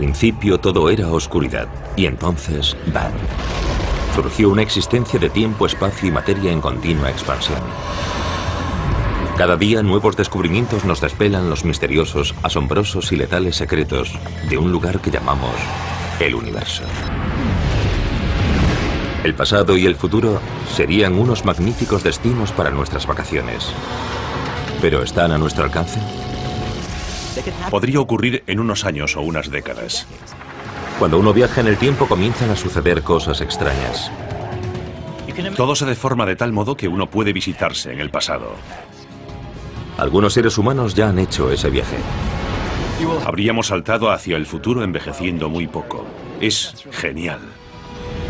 Al principio todo era oscuridad, y entonces, ¡bam! Surgió una existencia de tiempo, espacio y materia en continua expansión. Cada día nuevos descubrimientos nos desvelan los misteriosos, asombrosos y letales secretos de un lugar que llamamos el universo. El pasado y el futuro serían unos magníficos destinos para nuestras vacaciones. ¿Pero están a nuestro alcance? Podría ocurrir en unos años o unas décadas. Cuando uno viaja en el tiempo comienzan a suceder cosas extrañas. Todo se deforma de tal modo que uno puede visitarse en el pasado. Algunos seres humanos ya han hecho ese viaje. Habríamos saltado hacia el futuro envejeciendo muy poco. Es genial.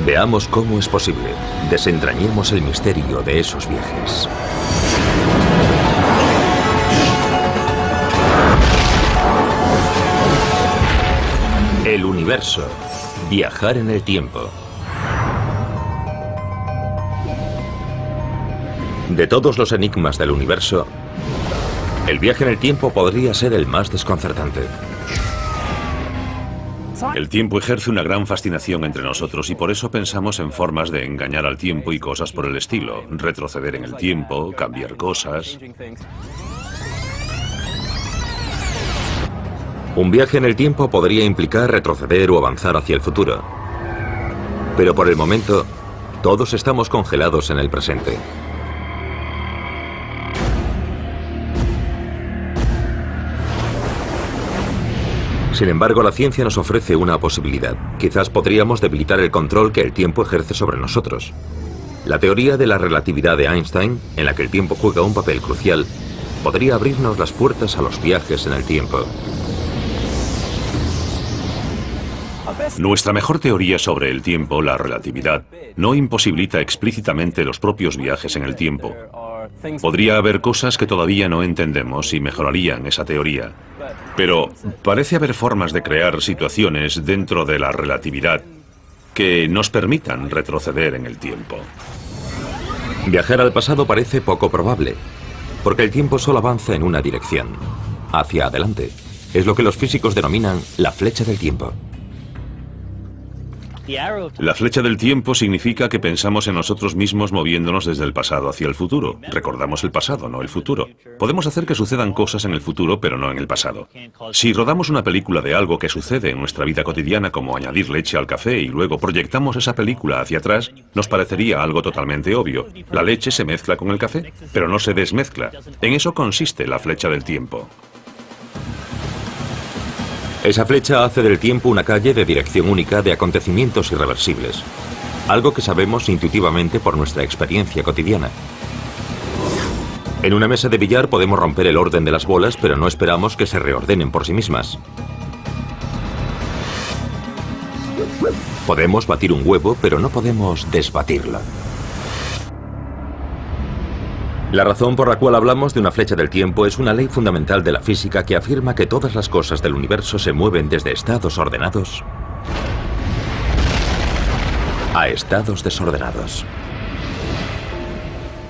Veamos cómo es posible. Desentrañemos el misterio de esos viajes. El universo. Viajar en el tiempo. De todos los enigmas del universo, el viaje en el tiempo podría ser el más desconcertante. El tiempo ejerce una gran fascinación entre nosotros y por eso pensamos en formas de engañar al tiempo y cosas por el estilo. Retroceder en el tiempo, cambiar cosas. Un viaje en el tiempo podría implicar retroceder o avanzar hacia el futuro. Pero por el momento, todos estamos congelados en el presente. Sin embargo, la ciencia nos ofrece una posibilidad. Quizás podríamos debilitar el control que el tiempo ejerce sobre nosotros. La teoría de la relatividad de Einstein, en la que el tiempo juega un papel crucial, podría abrirnos las puertas a los viajes en el tiempo. Nuestra mejor teoría sobre el tiempo, la relatividad, no imposibilita explícitamente los propios viajes en el tiempo. Podría haber cosas que todavía no entendemos y mejorarían esa teoría. Pero parece haber formas de crear situaciones dentro de la relatividad que nos permitan retroceder en el tiempo. Viajar al pasado parece poco probable, porque el tiempo solo avanza en una dirección, hacia adelante. Es lo que los físicos denominan la flecha del tiempo. La flecha del tiempo significa que pensamos en nosotros mismos moviéndonos desde el pasado hacia el futuro. Recordamos el pasado, no el futuro. Podemos hacer que sucedan cosas en el futuro, pero no en el pasado. Si rodamos una película de algo que sucede en nuestra vida cotidiana, como añadir leche al café, y luego proyectamos esa película hacia atrás, nos parecería algo totalmente obvio. La leche se mezcla con el café, pero no se desmezcla. En eso consiste la flecha del tiempo. Esa flecha hace del tiempo una calle de dirección única de acontecimientos irreversibles. Algo que sabemos intuitivamente por nuestra experiencia cotidiana. En una mesa de billar podemos romper el orden de las bolas, pero no esperamos que se reordenen por sí mismas. Podemos batir un huevo, pero no podemos desbatirlo. La razón por la cual hablamos de una flecha del tiempo es una ley fundamental de la física que afirma que todas las cosas del universo se mueven desde estados ordenados a estados desordenados.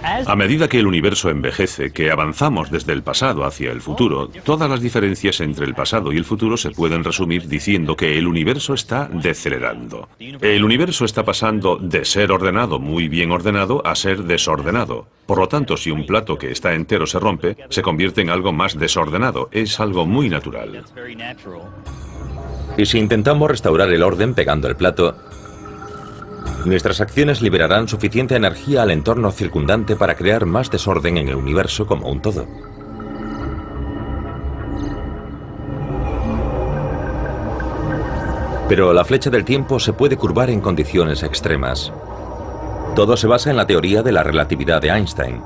A medida que el universo envejece, que avanzamos desde el pasado hacia el futuro, todas las diferencias entre el pasado y el futuro se pueden resumir diciendo que el universo está decelerando. El universo está pasando de ser ordenado, muy bien ordenado, a ser desordenado. Por lo tanto, si un plato que está entero se rompe, se convierte en algo más desordenado. Es algo muy natural. Y si intentamos restaurar el orden pegando el plato, nuestras acciones liberarán suficiente energía al entorno circundante para crear más desorden en el universo como un todo. Pero la flecha del tiempo se puede curvar en condiciones extremas. Todo se basa en la teoría de la relatividad de Einstein.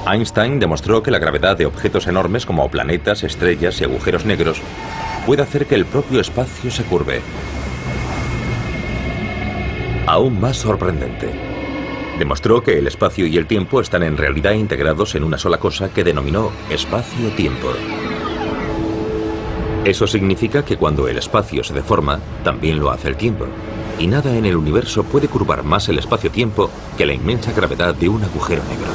Einstein demostró que la gravedad de objetos enormes como planetas, estrellas y agujeros negros puede hacer que el propio espacio se curve. Aún más sorprendente, demostró que el espacio y el tiempo están en realidad integrados en una sola cosa que denominó espacio-tiempo. Eso significa que cuando el espacio se deforma, también lo hace el tiempo. Y nada en el universo puede curvar más el espacio-tiempo que la inmensa gravedad de un agujero negro.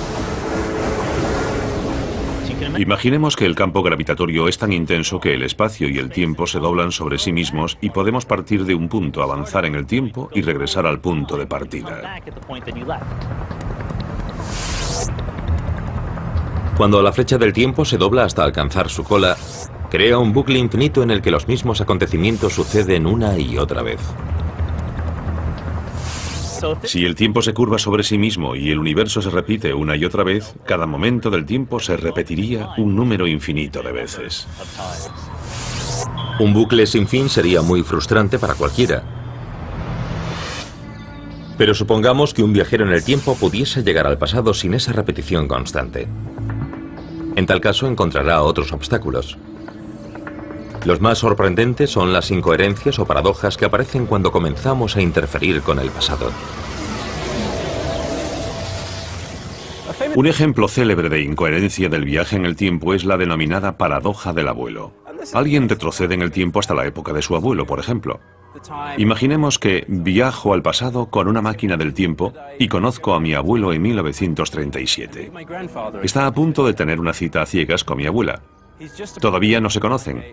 Imaginemos que el campo gravitatorio es tan intenso que el espacio y el tiempo se doblan sobre sí mismos y podemos partir de un punto, avanzar en el tiempo y regresar al punto de partida. Cuando la flecha del tiempo se dobla hasta alcanzar su cola, crea un bucle infinito en el que los mismos acontecimientos suceden una y otra vez. Si el tiempo se curva sobre sí mismo y el universo se repite una y otra vez, cada momento del tiempo se repetiría un número infinito de veces. Un bucle sin fin sería muy frustrante para cualquiera. Pero supongamos que un viajero en el tiempo pudiese llegar al pasado sin esa repetición constante. En tal caso encontrará otros obstáculos. Los más sorprendentes son las incoherencias o paradojas que aparecen cuando comenzamos a interferir con el pasado. Un ejemplo célebre de incoherencia del viaje en el tiempo es la denominada paradoja del abuelo. Alguien retrocede en el tiempo hasta la época de su abuelo, por ejemplo. Imaginemos que viajo al pasado con una máquina del tiempo y conozco a mi abuelo en 1937. Está a punto de tener una cita a ciegas con mi abuela. Todavía no se conocen.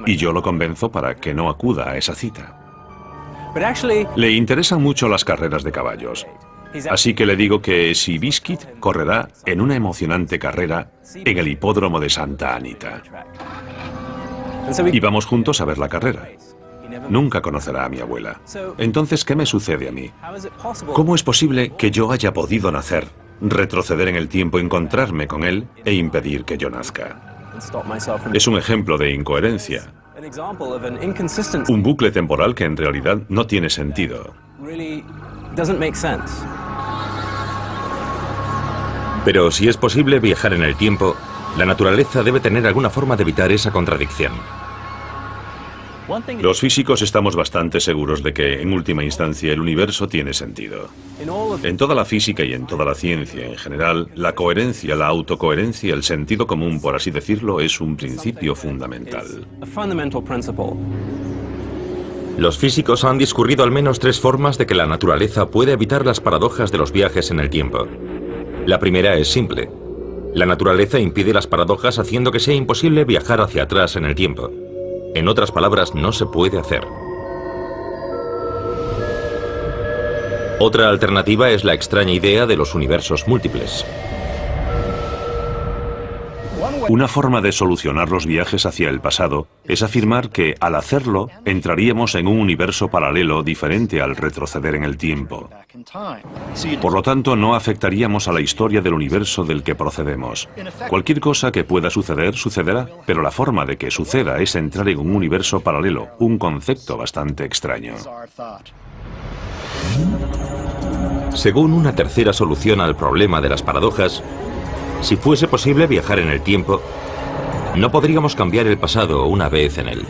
Y yo lo convenzo para que no acuda a esa cita. Le interesan mucho las carreras de caballos. Así que le digo que Seabiscuit correrá en una emocionante carrera en el hipódromo de Santa Anita. Y vamos juntos a ver la carrera. Nunca conocerá a mi abuela. Entonces, ¿qué me sucede a mí? ¿Cómo es posible que yo haya podido nacer, retroceder en el tiempo, encontrarme con él e impedir que yo nazca? Es un ejemplo de incoherencia. Un bucle temporal que en realidad no tiene sentido. Pero si es posible viajar en el tiempo, la naturaleza debe tener alguna forma de evitar esa contradicción. Los físicos estamos bastante seguros de que, en última instancia, el universo tiene sentido. En toda la física y en toda la ciencia en general, la coherencia, la autocoherencia, el sentido común, por así decirlo, es un principio fundamental. Los físicos han discurrido al menos 3 formas de que la naturaleza puede evitar las paradojas de los viajes en el tiempo. La primera es simple. La naturaleza impide las paradojas haciendo que sea imposible viajar hacia atrás en el tiempo. En otras palabras, no se puede hacer. Otra alternativa es la extraña idea de los universos múltiples. Una forma de solucionar los viajes hacia el pasado es afirmar que, al hacerlo, entraríamos en un universo paralelo diferente al retroceder en el tiempo. Por lo tanto, no afectaríamos a la historia del universo del que procedemos. Cualquier cosa que pueda suceder, sucederá, pero la forma de que suceda es entrar en un universo paralelo, un concepto bastante extraño. Según una tercera solución al problema de las paradojas, si fuese posible viajar en el tiempo, no podríamos cambiar el pasado una vez en él.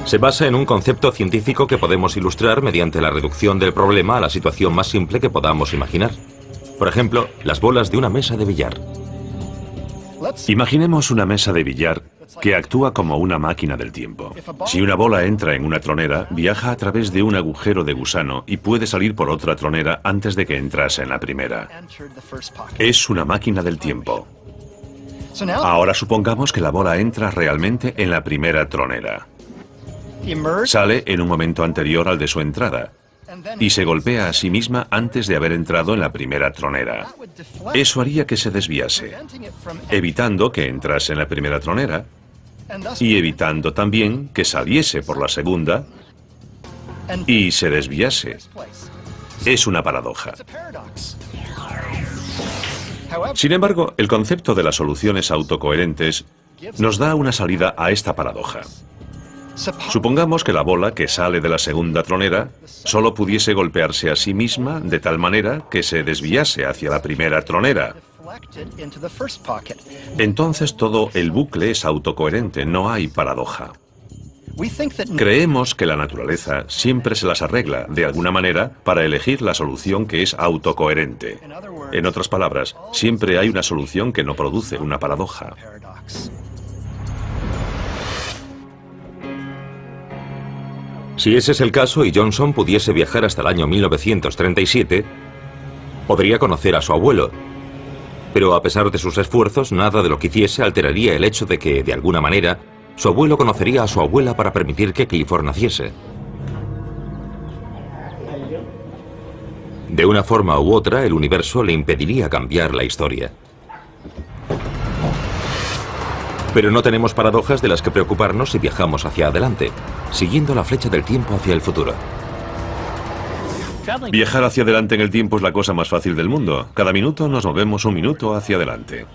Se basa en un concepto científico que podemos ilustrar mediante la reducción del problema a la situación más simple que podamos imaginar. Por ejemplo, las bolas de una mesa de billar. Imaginemos una mesa de billar que actúa como una máquina del tiempo. Si una bola entra en una tronera, viaja a través de un agujero de gusano y puede salir por otra tronera antes de que entrase en la primera. Es una máquina del tiempo. Ahora supongamos que la bola entra realmente en la primera tronera. Sale en un momento anterior al de su entrada y se golpea a sí misma antes de haber entrado en la primera tronera. Eso haría que se desviase, evitando que entrase en la primera tronera y evitando también que saliese por la segunda y se desviase. Es una paradoja. Sin embargo, el concepto de las soluciones autocoherentes nos da una salida a esta paradoja. Supongamos que la bola que sale de la segunda tronera solo pudiese golpearse a sí misma de tal manera que se desviase hacia la primera tronera. Entonces todo el bucle es autocoherente, no hay paradoja. Creemos que la naturaleza siempre se las arregla, de alguna manera, para elegir la solución que es autocoherente. En otras palabras, siempre hay una solución que no produce una paradoja. Si ese es el caso y Johnson pudiese viajar hasta el año 1937, podría conocer a su abuelo. Pero a pesar de sus esfuerzos, nada de lo que hiciese alteraría el hecho de que, de alguna manera, su abuelo conocería a su abuela para permitir que Clifford naciese. De una forma u otra, el universo le impediría cambiar la historia. Pero no tenemos paradojas de las que preocuparnos si viajamos hacia adelante, siguiendo la flecha del tiempo hacia el futuro. Viajar hacia adelante en el tiempo es la cosa más fácil del mundo. Cada minuto nos movemos un minuto hacia adelante.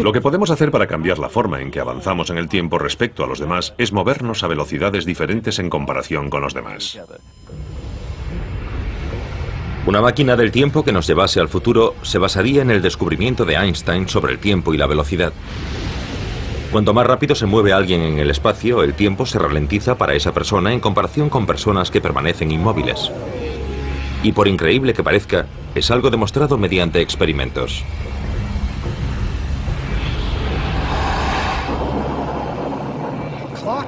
Lo que podemos hacer para cambiar la forma en que avanzamos en el tiempo respecto a los demás es movernos a velocidades diferentes en comparación con los demás. Una máquina del tiempo que nos llevase al futuro se basaría en el descubrimiento de Einstein sobre el tiempo y la velocidad. Cuanto más rápido se mueve alguien en el espacio, el tiempo se ralentiza para esa persona en comparación con personas que permanecen inmóviles. Y por increíble que parezca, es algo demostrado mediante experimentos.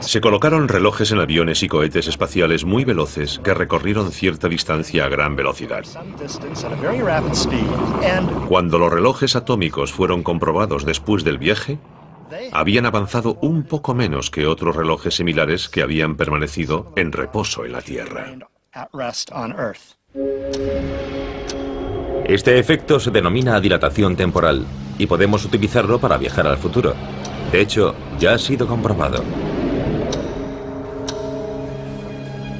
Se colocaron relojes en aviones y cohetes espaciales muy veloces que recorrieron cierta distancia a gran velocidad. Cuando los relojes atómicos fueron comprobados después del viaje, habían avanzado un poco menos que otros relojes similares que habían permanecido en reposo en la Tierra. Este efecto se denomina dilatación temporal y podemos utilizarlo para viajar al futuro. De hecho, ya ha sido comprobado.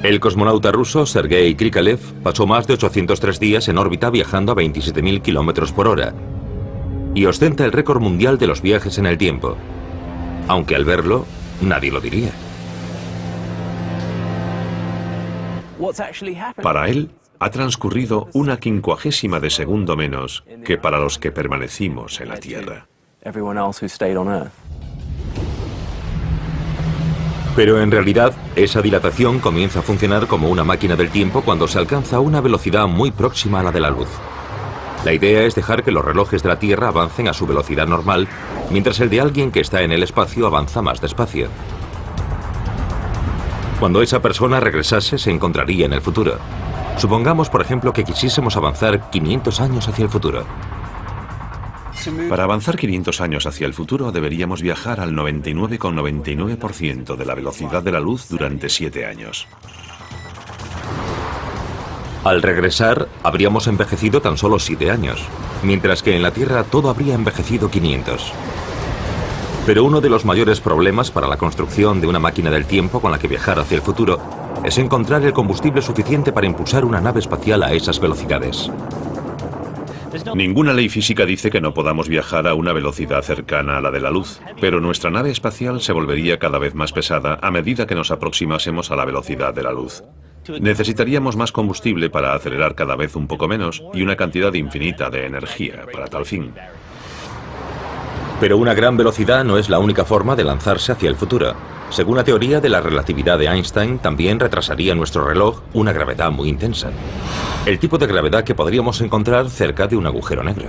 El cosmonauta ruso Sergei Krikalev pasó más de 803 días en órbita viajando a 27.000 kilómetros por hora y ostenta el récord mundial de los viajes en el tiempo, aunque al verlo nadie lo diría. Para él, ha transcurrido 1/50 de segundo menos que para los que permanecimos en la Tierra. Pero en realidad, esa dilatación comienza a funcionar como una máquina del tiempo cuando se alcanza una velocidad muy próxima a la de la luz. La idea es dejar que los relojes de la Tierra avancen a su velocidad normal, mientras el de alguien que está en el espacio avanza más despacio. Cuando esa persona regresase, se encontraría en el futuro. Supongamos, por ejemplo, que quisiésemos avanzar 500 años hacia el futuro. Para avanzar 500 años hacia el futuro deberíamos viajar al 99,99% de la velocidad de la luz durante 7 años. Al regresar, habríamos envejecido tan solo 7 años, mientras que en la Tierra todo habría envejecido 500. Pero uno de los mayores problemas para la construcción de una máquina del tiempo con la que viajar hacia el futuro es encontrar el combustible suficiente para impulsar una nave espacial a esas velocidades. Ninguna ley física dice que no podamos viajar a una velocidad cercana a la de la luz, pero nuestra nave espacial se volvería cada vez más pesada a medida que nos aproximásemos a la velocidad de la luz. Necesitaríamos más combustible para acelerar cada vez un poco menos y una cantidad infinita de energía para tal fin. Pero una gran velocidad no es la única forma de lanzarse hacia el futuro. Según la teoría de la relatividad de Einstein, también retrasaría nuestro reloj una gravedad muy intensa. El tipo de gravedad que podríamos encontrar cerca de un agujero negro.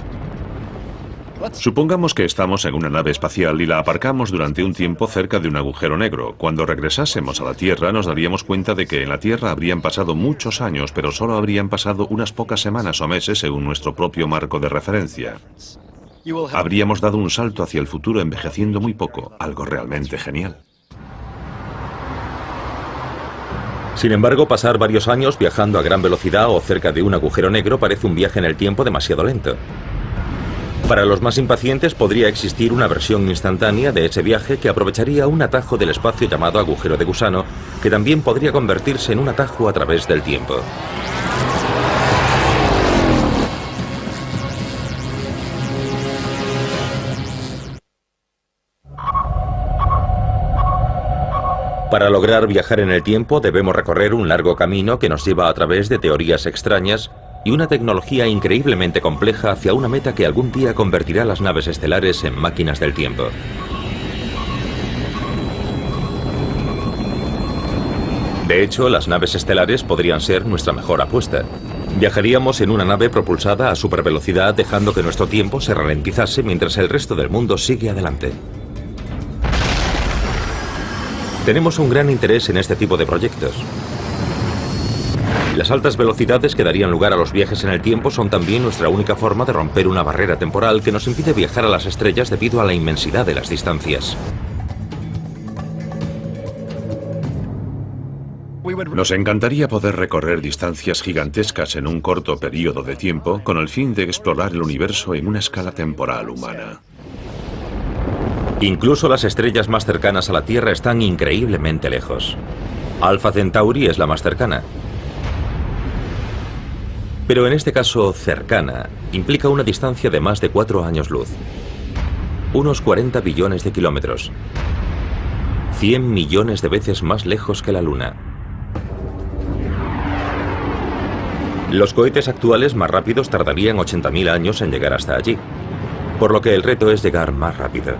Supongamos que estamos en una nave espacial y la aparcamos durante un tiempo cerca de un agujero negro. Cuando regresásemos a la Tierra nos daríamos cuenta de que en la Tierra habrían pasado muchos años, pero solo habrían pasado unas pocas semanas o meses según nuestro propio marco de referencia. Habríamos dado un salto hacia el futuro envejeciendo muy poco, algo realmente genial. Sin embargo, pasar varios años viajando a gran velocidad o cerca de un agujero negro parece un viaje en el tiempo demasiado lento. Para los más impacientes podría existir una versión instantánea de ese viaje que aprovecharía un atajo del espacio llamado agujero de gusano, que también podría convertirse en un atajo a través del tiempo. Para lograr viajar en el tiempo debemos recorrer un largo camino que nos lleva a través de teorías extrañas y una tecnología increíblemente compleja hacia una meta que algún día convertirá las naves estelares en máquinas del tiempo. De hecho, las naves estelares podrían ser nuestra mejor apuesta. Viajaríamos en una nave propulsada a supervelocidad, dejando que nuestro tiempo se ralentizase mientras el resto del mundo sigue adelante. Tenemos un gran interés en este tipo de proyectos. Las altas velocidades que darían lugar a los viajes en el tiempo son también nuestra única forma de romper una barrera temporal que nos impide viajar a las estrellas debido a la inmensidad de las distancias. Nos encantaría poder recorrer distancias gigantescas en un corto periodo de tiempo con el fin de explorar el universo en una escala temporal humana. Incluso las estrellas más cercanas a la Tierra están increíblemente lejos. Alpha Centauri es la más cercana. Pero en este caso, cercana, implica una distancia de más de 4 años luz. Unos 40 billones de kilómetros. 100 millones de veces más lejos que la Luna. Los cohetes actuales más rápidos tardarían 80.000 años en llegar hasta allí, por lo que el reto es llegar más rápido.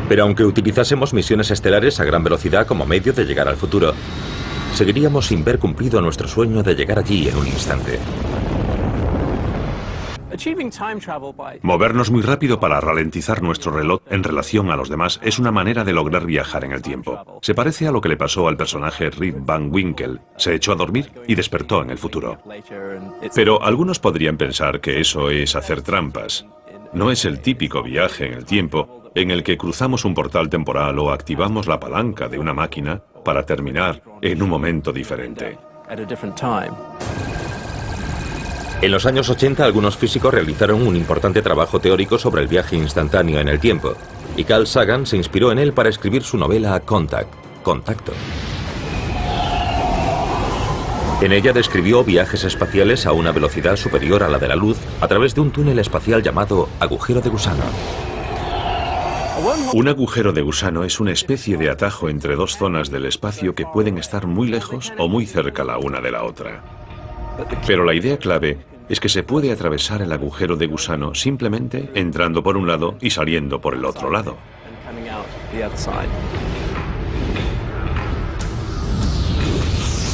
Pero aunque utilizásemos misiones estelares a gran velocidad como medio de llegar al futuro, seguiríamos sin ver cumplido nuestro sueño de llegar allí en un instante. Movernos muy rápido para ralentizar nuestro reloj en relación a los demás es una manera de lograr viajar en el tiempo. Se parece a lo que le pasó al personaje Rip Van Winkle. Se echó a dormir y despertó en el futuro. Pero algunos podrían pensar que eso es hacer trampas. No es el típico viaje en el tiempo en el que cruzamos un portal temporal o activamos la palanca de una máquina para terminar en un momento diferente. En los años 80, algunos físicos realizaron un importante trabajo teórico sobre el viaje instantáneo en el tiempo, y Carl Sagan se inspiró en él para escribir su novela Contact, Contacto. En ella describió viajes espaciales a una velocidad superior a la de la luz a través de un túnel espacial llamado agujero de gusano. Un agujero de gusano es una especie de atajo entre dos zonas del espacio que pueden estar muy lejos o muy cerca la una de la otra. Pero la idea clave es que se puede atravesar el agujero de gusano simplemente entrando por un lado y saliendo por el otro lado.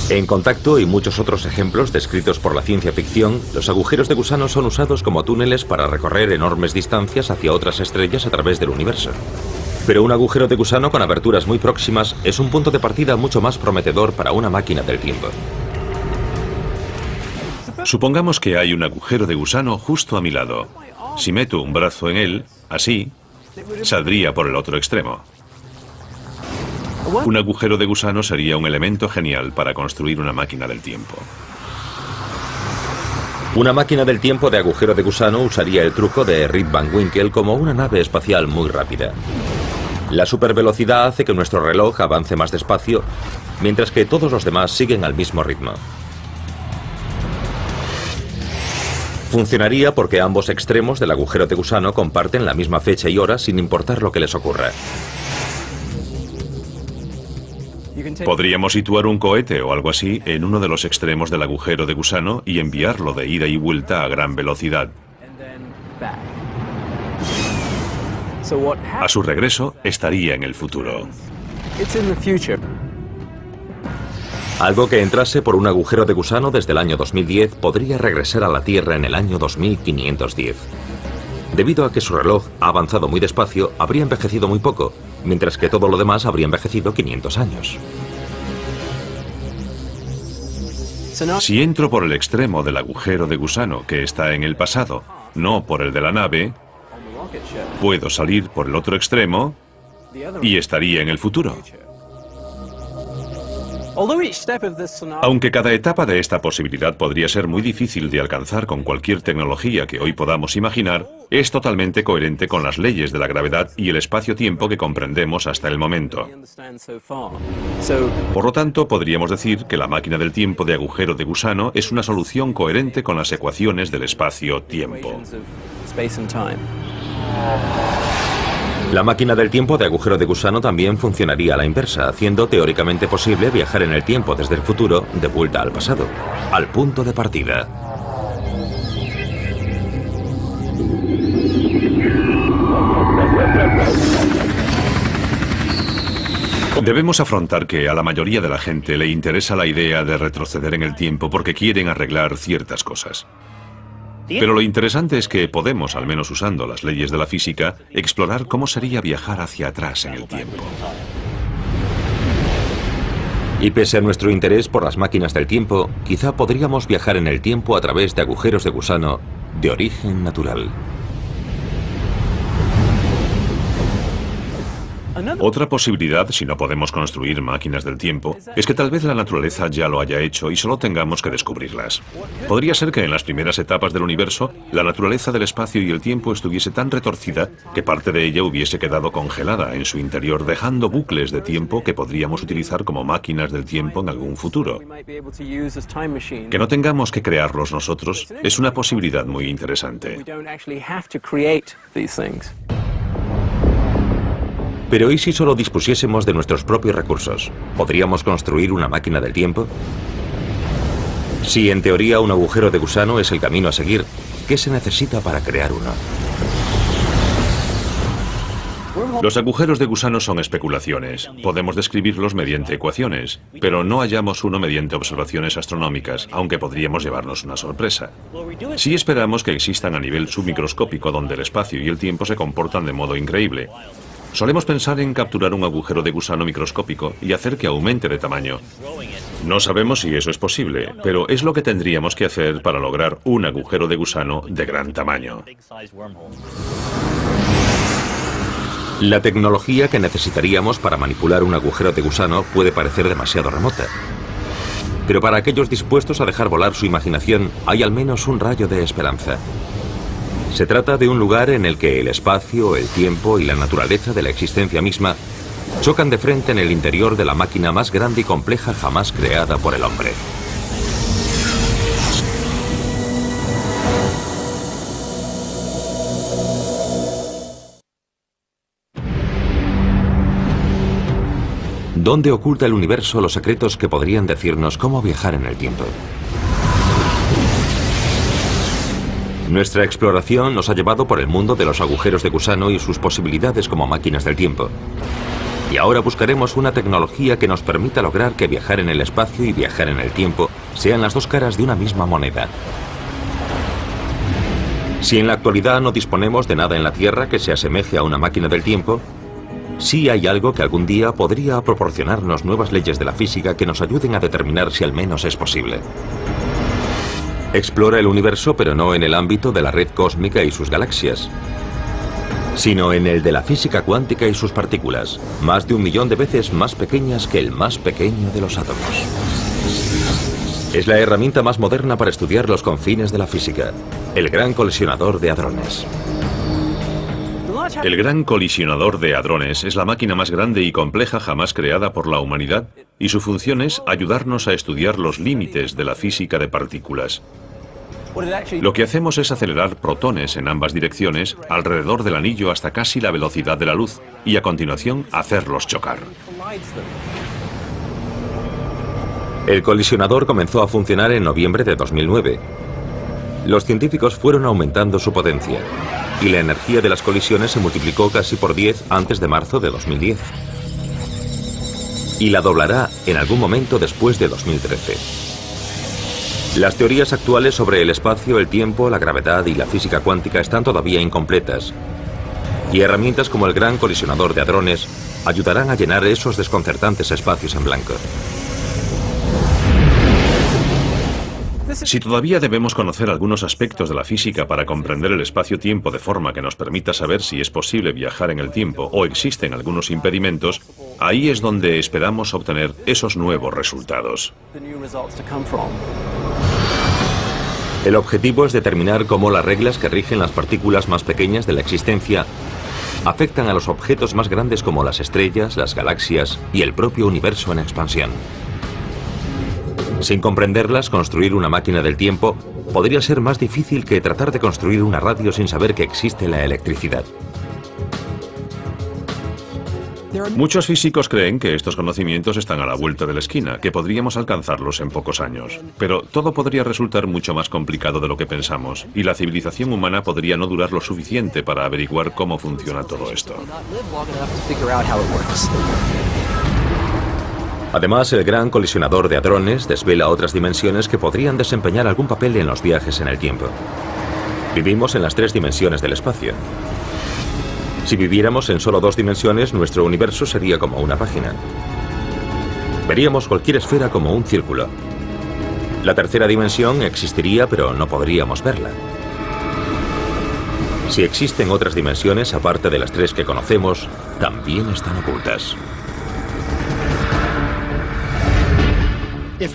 En Contacto y muchos otros ejemplos descritos por la ciencia ficción, los agujeros de gusano son usados como túneles para recorrer enormes distancias hacia otras estrellas a través del universo. Pero un agujero de gusano con aberturas muy próximas es un punto de partida mucho más prometedor para una máquina del tiempo. Supongamos que hay un agujero de gusano justo a mi lado. Si meto un brazo en él, así, saldría por el otro extremo. Un agujero de gusano sería un elemento genial para construir una máquina del tiempo. Una máquina del tiempo de agujero de gusano usaría el truco de Rip Van Winkle como una nave espacial muy rápida. La supervelocidad hace que nuestro reloj avance más despacio, mientras que todos los demás siguen al mismo ritmo. Funcionaría porque ambos extremos del agujero de gusano comparten la misma fecha y hora sin importar lo que les ocurra. Podríamos situar un cohete o algo así en uno de los extremos del agujero de gusano y enviarlo de ida y vuelta a gran velocidad. A su regreso, estaría en el futuro. Algo que entrase por un agujero de gusano desde el año 2010 podría regresar a la Tierra en el año 2510. Debido a que su reloj ha avanzado muy despacio, habría envejecido muy poco, mientras que todo lo demás habría envejecido 500 años. Si entro por el extremo del agujero de gusano que está en el pasado, no por el de la nave, puedo salir por el otro extremo y estaría en el futuro. Aunque cada etapa de esta posibilidad podría ser muy difícil de alcanzar con cualquier tecnología que hoy podamos imaginar, es totalmente coherente con las leyes de la gravedad y el espacio-tiempo que comprendemos hasta el momento. Por lo tanto, podríamos decir que la máquina del tiempo de agujero de gusano es una solución coherente con las ecuaciones del espacio-tiempo. La máquina del tiempo de agujero de gusano también funcionaría a la inversa, haciendo teóricamente posible viajar en el tiempo desde el futuro de vuelta al pasado, al punto de partida. Debemos afrontar que a la mayoría de la gente le interesa la idea de retroceder en el tiempo porque quieren arreglar ciertas cosas. Pero lo interesante es que podemos, al menos usando las leyes de la física, explorar cómo sería viajar hacia atrás en el tiempo. Y pese a nuestro interés por las máquinas del tiempo, quizá podríamos viajar en el tiempo a través de agujeros de gusano de origen natural. Otra posibilidad, si no podemos construir máquinas del tiempo, es que tal vez la naturaleza ya lo haya hecho y solo tengamos que descubrirlas. Podría ser que en las primeras etapas del universo, la naturaleza del espacio y el tiempo estuviese tan retorcida que parte de ella hubiese quedado congelada en su interior, dejando bucles de tiempo que podríamos utilizar como máquinas del tiempo en algún futuro. Que no tengamos que crearlos nosotros es una posibilidad muy interesante. Pero ¿y si solo dispusiésemos de nuestros propios recursos? ¿Podríamos construir una máquina del tiempo? Si en teoría un agujero de gusano es el camino a seguir, ¿qué se necesita para crear uno? Los agujeros de gusano son especulaciones. Podemos describirlos mediante ecuaciones, pero no hallamos uno mediante observaciones astronómicas, aunque podríamos llevarnos una sorpresa. Sí esperamos que existan a nivel submicroscópico, donde el espacio y el tiempo se comportan de modo increíble. Solemos pensar en capturar un agujero de gusano microscópico y hacer que aumente de tamaño. No sabemos si eso es posible, pero es lo que tendríamos que hacer para lograr un agujero de gusano de gran tamaño. La tecnología que necesitaríamos para manipular un agujero de gusano puede parecer demasiado remota. Pero para aquellos dispuestos a dejar volar su imaginación, hay al menos un rayo de esperanza. Se trata de un lugar en el que el espacio, el tiempo y la naturaleza de la existencia misma chocan de frente en el interior de la máquina más grande y compleja jamás creada por el hombre. ¿Dónde oculta el universo los secretos que podrían decirnos cómo viajar en el tiempo? Nuestra exploración nos ha llevado por el mundo de los agujeros de gusano y sus posibilidades como máquinas del tiempo. Y ahora buscaremos una tecnología que nos permita lograr que viajar en el espacio y viajar en el tiempo sean las dos caras de una misma moneda. Si en la actualidad no disponemos de nada en la Tierra que se asemeje a una máquina del tiempo, sí hay algo que algún día podría proporcionarnos nuevas leyes de la física que nos ayuden a determinar si al menos es posible. Explora el universo, pero no en el ámbito de la red cósmica y sus galaxias, sino en el de la física cuántica y sus partículas, más de 1 millón de veces más pequeñas que el más pequeño de los átomos. Es la herramienta más moderna para estudiar los confines de la física, el Gran Colisionador de Hadrones. El Gran Colisionador de Hadrones es la máquina más grande y compleja jamás creada por la humanidad, y su función es ayudarnos a estudiar los límites de la física de partículas. Lo que hacemos es acelerar protones en ambas direcciones alrededor del anillo hasta casi la velocidad de la luz y a continuación hacerlos chocar. El colisionador comenzó a funcionar en noviembre de 2009. Los científicos fueron aumentando su potencia y la energía de las colisiones se multiplicó casi por 10 antes de marzo de 2010. Y la doblará en algún momento después de 2013. Las teorías actuales sobre el espacio, el tiempo, la gravedad y la física cuántica están todavía incompletas. Y herramientas como el Gran Colisionador de Hadrones ayudarán a llenar esos desconcertantes espacios en blanco. Si todavía debemos conocer algunos aspectos de la física para comprender el espacio-tiempo de forma que nos permita saber si es posible viajar en el tiempo o existen algunos impedimentos, ahí es donde esperamos obtener esos nuevos resultados. El objetivo es determinar cómo las reglas que rigen las partículas más pequeñas de la existencia afectan a los objetos más grandes como las estrellas, las galaxias y el propio universo en expansión. Sin comprenderlas, construir una máquina del tiempo podría ser más difícil que tratar de construir una radio sin saber que existe la electricidad. Muchos físicos creen que estos conocimientos están a la vuelta de la esquina, que podríamos alcanzarlos en pocos años. Pero todo podría resultar mucho más complicado de lo que pensamos, y la civilización humana podría no durar lo suficiente para averiguar cómo funciona todo esto. Además, el Gran Colisionador de Hadrones desvela otras dimensiones que podrían desempeñar algún papel en los viajes en el tiempo. Vivimos en las 3 dimensiones del espacio. Si viviéramos en solo 2 dimensiones, nuestro universo sería como una página. Veríamos cualquier esfera como un círculo. La tercera dimensión existiría, pero no podríamos verla. Si existen otras dimensiones, aparte de las tres que conocemos, también están ocultas.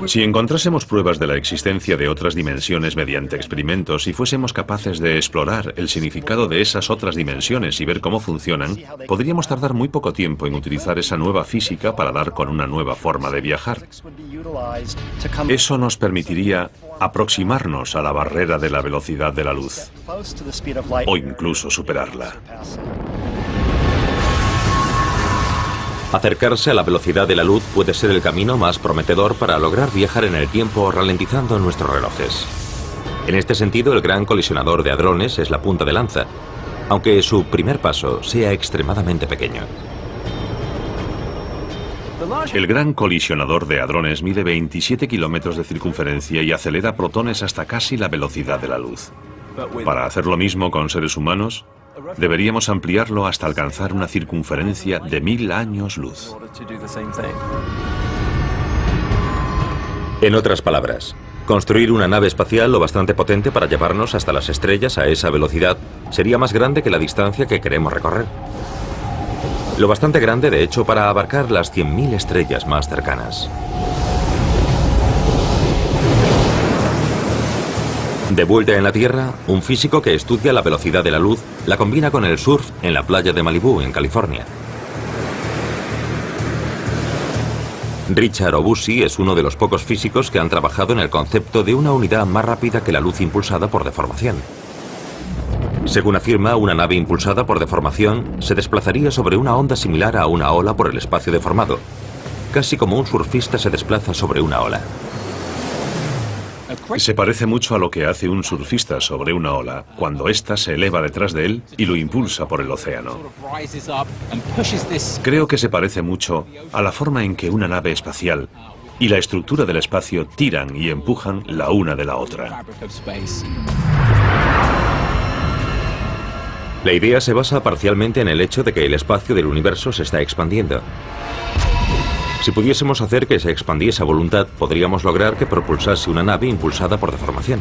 Si encontrásemos pruebas de la existencia de otras dimensiones mediante experimentos y fuésemos capaces de explorar el significado de esas otras dimensiones y ver cómo funcionan, podríamos tardar muy poco tiempo en utilizar esa nueva física para dar con una nueva forma de viajar. Eso nos permitiría aproximarnos a la barrera de la velocidad de la luz, o incluso superarla. Acercarse a la velocidad de la luz puede ser el camino más prometedor para lograr viajar en el tiempo ralentizando nuestros relojes. En este sentido, el Gran Colisionador de Hadrones es la punta de lanza, aunque su primer paso sea extremadamente pequeño. El Gran Colisionador de Hadrones mide 27 kilómetros de circunferencia y acelera protones hasta casi la velocidad de la luz. Para hacer lo mismo con seres humanos, deberíamos ampliarlo hasta alcanzar una circunferencia de 1000 años luz. En otras palabras, construir una nave espacial lo bastante potente para llevarnos hasta las estrellas a esa velocidad sería más grande que la distancia que queremos recorrer. Lo bastante grande, de hecho, para abarcar las 100.000 estrellas más cercanas. De vuelta en la Tierra, un físico que estudia la velocidad de la luz la combina con el surf en la playa de Malibú, en California. Richard Obusi es uno de los pocos físicos que han trabajado en el concepto de una unidad más rápida que la luz impulsada por deformación. Según afirma, una nave impulsada por deformación se desplazaría sobre una onda similar a una ola por el espacio deformado, casi como un surfista se desplaza sobre una ola. Se parece mucho a lo que hace un surfista sobre una ola, cuando ésta se eleva detrás de él y lo impulsa por el océano. Creo que se parece mucho a la forma en que una nave espacial y la estructura del espacio tiran y empujan la una de la otra. La idea se basa parcialmente en el hecho de que el espacio del universo se está expandiendo. Si pudiésemos hacer que se expandiese a voluntad, podríamos lograr que propulsase una nave impulsada por deformación.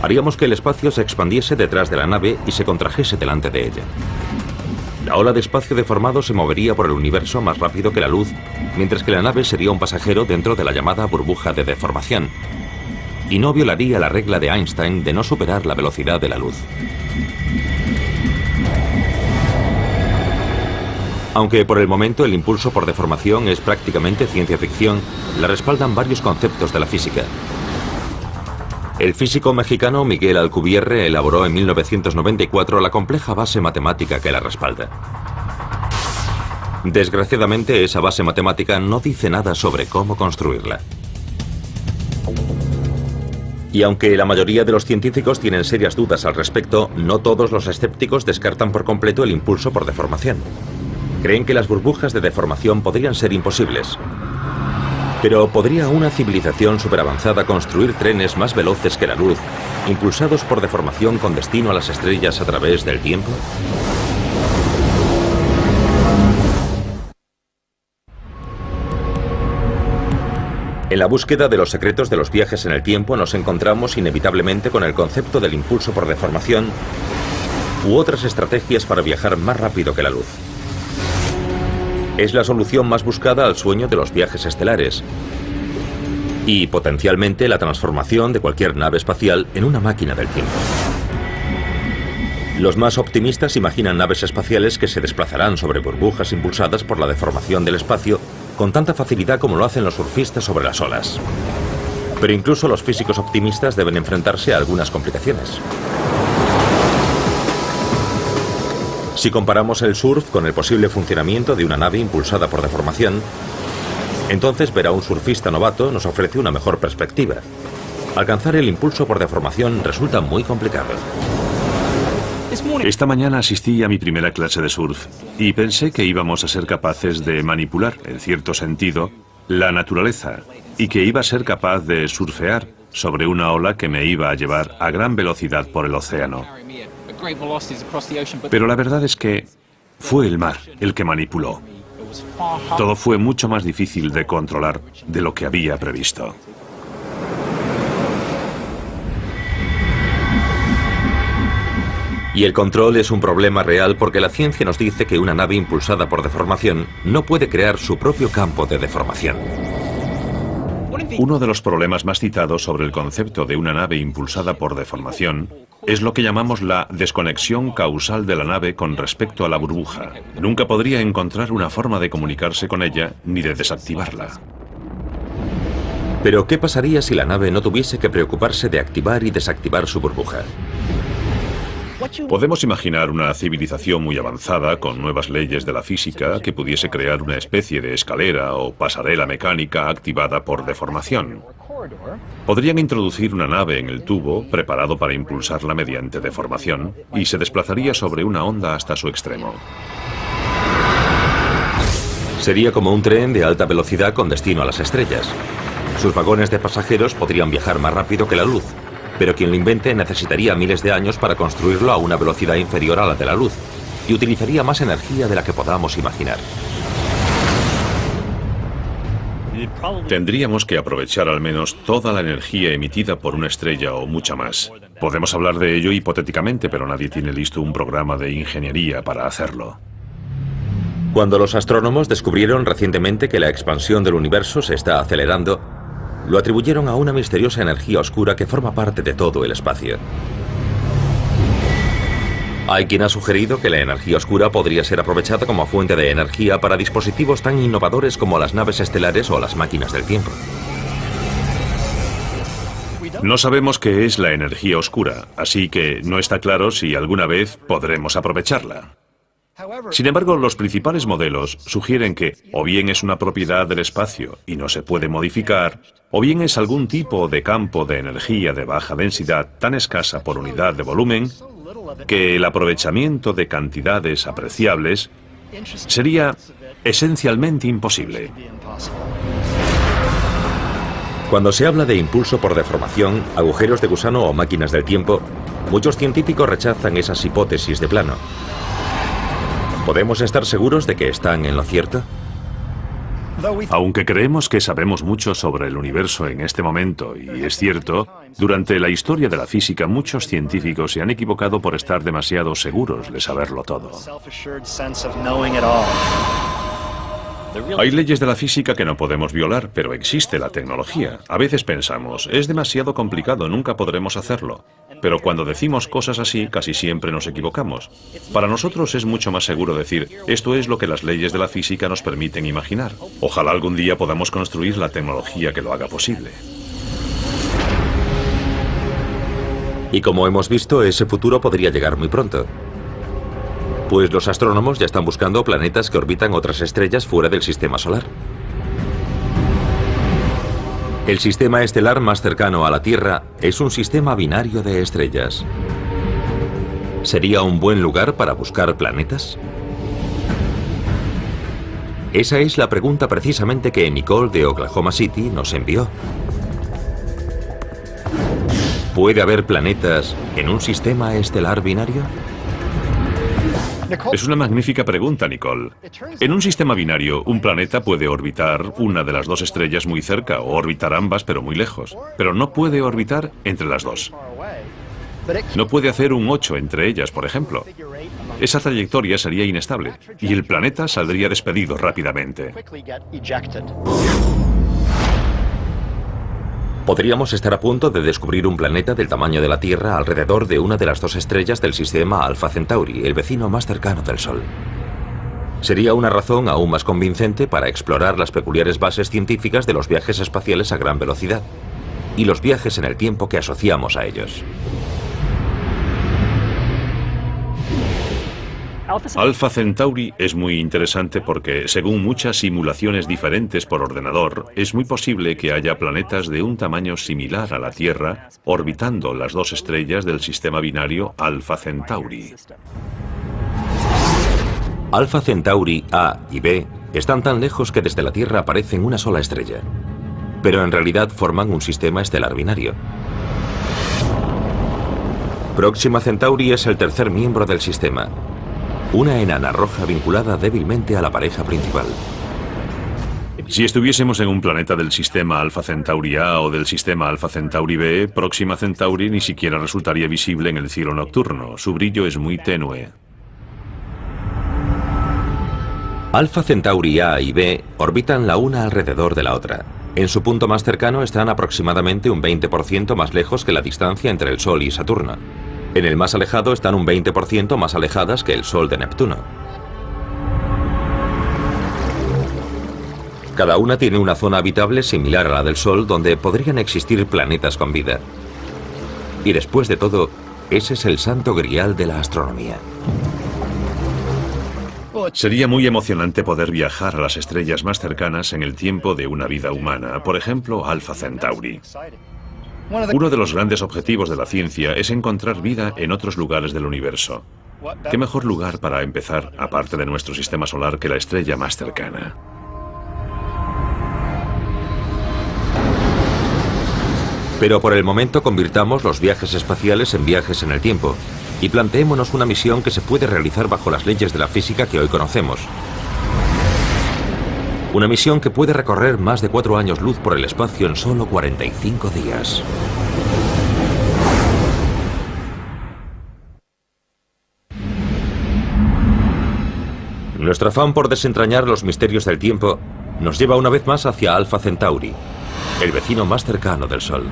Haríamos que el espacio se expandiese detrás de la nave y se contrajese delante de ella. La ola de espacio deformado se movería por el universo más rápido que la luz, mientras que la nave sería un pasajero dentro de la llamada burbuja de deformación, y no violaría la regla de Einstein de no superar la velocidad de la luz. Aunque por el momento el impulso por deformación es prácticamente ciencia ficción, la respaldan varios conceptos de la física. El físico mexicano Miguel Alcubierre elaboró en 1994 la compleja base matemática que la respalda. Desgraciadamente, esa base matemática no dice nada sobre cómo construirla. Y aunque la mayoría de los científicos tienen serias dudas al respecto, no todos los escépticos descartan por completo el impulso por deformación. Creen que las burbujas de deformación podrían ser imposibles. Pero ¿podría una civilización superavanzada construir trenes más veloces que la luz, impulsados por deformación con destino a las estrellas a través del tiempo? En la búsqueda de los secretos de los viajes en el tiempo nos encontramos inevitablemente con el concepto del impulso por deformación u otras estrategias para viajar más rápido que la luz. Es la solución más buscada al sueño de los viajes estelares y potencialmente la transformación de cualquier nave espacial en una máquina del tiempo. Los más optimistas imaginan naves espaciales que se desplazarán sobre burbujas impulsadas por la deformación del espacio con tanta facilidad como lo hacen los surfistas sobre las olas. Pero incluso los físicos optimistas deben enfrentarse a algunas complicaciones. Si comparamos el surf con el posible funcionamiento de una nave impulsada por deformación, entonces ver a un surfista novato nos ofrece una mejor perspectiva. Alcanzar el impulso por deformación resulta muy complicado. Esta mañana asistí a mi primera clase de surf y pensé que íbamos a ser capaces de manipular, en cierto sentido, la naturaleza y que iba a ser capaz de surfear sobre una ola que me iba a llevar a gran velocidad por el océano. Pero la verdad es que fue el mar el que manipuló. Todo fue mucho más difícil de controlar de lo que había previsto. Y el control es un problema real porque la ciencia nos dice que una nave impulsada por deformación no puede crear su propio campo de deformación. Uno de los problemas más citados sobre el concepto de una nave impulsada por deformación es lo que llamamos la desconexión causal de la nave con respecto a la burbuja. Nunca podría encontrar una forma de comunicarse con ella ni de desactivarla. Pero ¿qué pasaría si la nave no tuviese que preocuparse de activar y desactivar su burbuja? Podemos imaginar una civilización muy avanzada con nuevas leyes de la física que pudiese crear una especie de escalera o pasarela mecánica activada por deformación. Podrían introducir una nave en el tubo preparado para impulsarla mediante deformación y se desplazaría sobre una onda hasta su extremo. Sería como un tren de alta velocidad con destino a las estrellas. Sus vagones de pasajeros podrían viajar más rápido que la luz, pero quien lo invente necesitaría miles de años para construirlo a una velocidad inferior a la de la luz y utilizaría más energía de la que podamos imaginar. Tendríamos que aprovechar al menos toda la energía emitida por una estrella o mucha más. Podemos hablar de ello hipotéticamente, pero nadie tiene listo un programa de ingeniería para hacerlo. Cuando los astrónomos descubrieron recientemente que la expansión del universo se está acelerando, lo atribuyeron a una misteriosa energía oscura que forma parte de todo el espacio. Hay quien ha sugerido que la energía oscura podría ser aprovechada como fuente de energía para dispositivos tan innovadores como las naves estelares o las máquinas del tiempo. No sabemos qué es la energía oscura, así que no está claro si alguna vez podremos aprovecharla. Sin embargo, los principales modelos sugieren que o bien es una propiedad del espacio y no se puede modificar, o bien es algún tipo de campo de energía de baja densidad tan escasa por unidad de volumen que el aprovechamiento de cantidades apreciables sería esencialmente imposible. Cuando se habla de impulso por deformación, agujeros de gusano o máquinas del tiempo, muchos científicos rechazan esas hipótesis de plano. ¿Podemos estar seguros de que están en lo cierto? Aunque creemos que sabemos mucho sobre el universo en este momento, y es cierto, durante la historia de la física muchos científicos se han equivocado por estar demasiado seguros de saberlo todo. Hay leyes de la física que no podemos violar, pero existe la tecnología. A veces pensamos, es demasiado complicado, nunca podremos hacerlo. Pero cuando decimos cosas así, casi siempre nos equivocamos. Para nosotros es mucho más seguro decir, esto es lo que las leyes de la física nos permiten imaginar. Ojalá algún día podamos construir la tecnología que lo haga posible. Y como hemos visto, ese futuro podría llegar muy pronto. Pues los astrónomos ya están buscando planetas que orbitan otras estrellas fuera del sistema solar. El sistema estelar más cercano a la Tierra es un sistema binario de estrellas. ¿Sería un buen lugar para buscar planetas? Esa es la pregunta precisamente que Nicole de Oklahoma City nos envió. ¿Puede haber planetas en un sistema estelar binario? Es una magnífica pregunta, Nicole. En un sistema binario, un planeta puede orbitar una de las dos estrellas muy cerca o orbitar ambas pero muy lejos, pero no puede orbitar entre las dos. No puede hacer un 8 entre ellas, por ejemplo. Esa trayectoria sería inestable y el planeta saldría despedido rápidamente. Podríamos estar a punto de descubrir un planeta del tamaño de la Tierra alrededor de una de las dos estrellas del sistema Alpha Centauri, el vecino más cercano del Sol. Sería una razón aún más convincente para explorar las peculiares bases científicas de los viajes espaciales a gran velocidad y los viajes en el tiempo que asociamos a ellos. Alpha Centauri es muy interesante porque, según muchas simulaciones diferentes por ordenador, es muy posible que haya planetas de un tamaño similar a la Tierra orbitando las dos estrellas del sistema binario Alpha Centauri. Alpha Centauri A y B están tan lejos que desde la Tierra parecen una sola estrella, pero en realidad forman un sistema estelar binario. Próxima Centauri es el tercer miembro del sistema. una enana roja vinculada débilmente a la pareja principal. Si estuviésemos en un planeta del sistema Alpha Centauri A o del sistema Alpha Centauri B, Próxima Centauri ni siquiera resultaría visible en el cielo nocturno. Su brillo es muy tenue. Alpha Centauri A y B orbitan la una alrededor de la otra. En su punto más cercano están aproximadamente un 20% más lejos que la distancia entre el Sol y Saturno. En el más alejado están un 20% más alejadas que el Sol de Neptuno. Cada una tiene una zona habitable similar a la del Sol donde podrían existir planetas con vida. Y después de todo, ese es el santo grial de la astronomía. Sería muy emocionante poder viajar a las estrellas más cercanas en el tiempo de una vida humana, por ejemplo, Alpha Centauri. Uno de los grandes objetivos de la ciencia es encontrar vida en otros lugares del universo. ¿Qué mejor lugar para empezar, aparte de nuestro sistema solar, que la estrella más cercana? Pero por el momento convirtamos los viajes espaciales en viajes en el tiempo y planteémonos una misión que se puede realizar bajo las leyes de la física que hoy conocemos. Una misión que puede recorrer más de 4 años luz por el espacio en solo 45 días. Nuestro afán por desentrañar los misterios del tiempo nos lleva una vez más hacia Alpha Centauri, el vecino más cercano del Sol.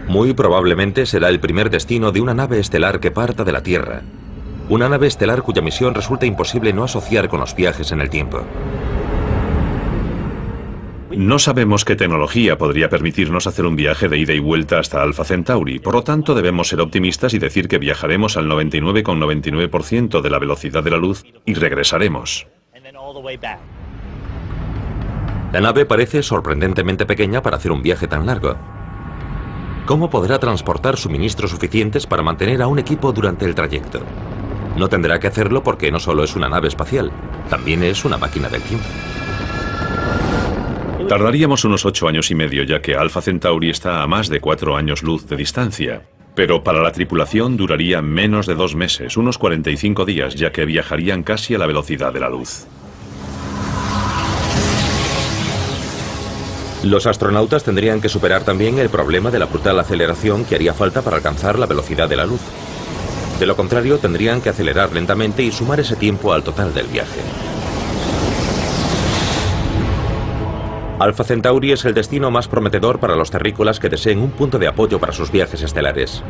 Muy probablemente será el primer destino de una nave estelar que parta de la Tierra. Una nave estelar cuya misión resulta imposible no asociar con los viajes en el tiempo. No sabemos qué tecnología podría permitirnos hacer un viaje de ida y vuelta hasta Alpha Centauri, por lo tanto debemos ser optimistas y decir que viajaremos al 99,99% de la velocidad de la luz y regresaremos. La nave parece sorprendentemente pequeña para hacer un viaje tan largo. ¿Cómo podrá transportar suministros suficientes para mantener a un equipo durante el trayecto? No tendrá que hacerlo porque no solo es una nave espacial, también es una máquina del tiempo. Tardaríamos unos 8 años y medio, ya que Alpha Centauri está a más de 4 años luz de distancia. Pero para la tripulación duraría menos de 2 meses, unos 45 días, ya que viajarían casi a la velocidad de la luz. Los astronautas tendrían que superar también el problema de la brutal aceleración que haría falta para alcanzar la velocidad de la luz. De lo contrario, tendrían que acelerar lentamente y sumar ese tiempo al total del viaje. Alpha Centauri es el destino más prometedor para los terrícolas que deseen un punto de apoyo para sus viajes estelares.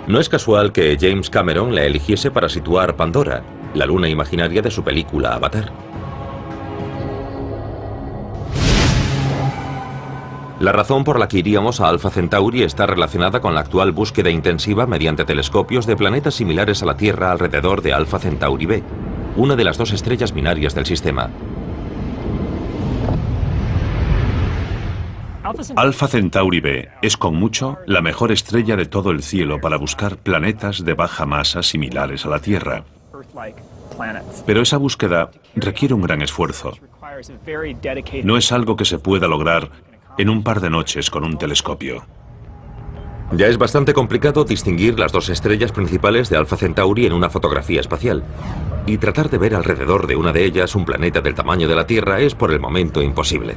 No es casual que James Cameron la eligiese para situar Pandora, la luna imaginaria de su película Avatar. La razón por la que iríamos a Alpha Centauri está relacionada con la actual búsqueda intensiva mediante telescopios de planetas similares a la Tierra alrededor de Alpha Centauri B, una de las 2 estrellas binarias del sistema. Alpha Centauri B es con mucho la mejor estrella de todo el cielo para buscar planetas de baja masa similares a la Tierra. Pero esa búsqueda requiere un gran esfuerzo. No es algo que se pueda lograr en un par de noches con un telescopio. Ya es bastante complicado distinguir las 2 estrellas principales de Alpha Centauri en una fotografía espacial. Y tratar de ver alrededor de una de ellas un planeta del tamaño de la Tierra es por el momento imposible.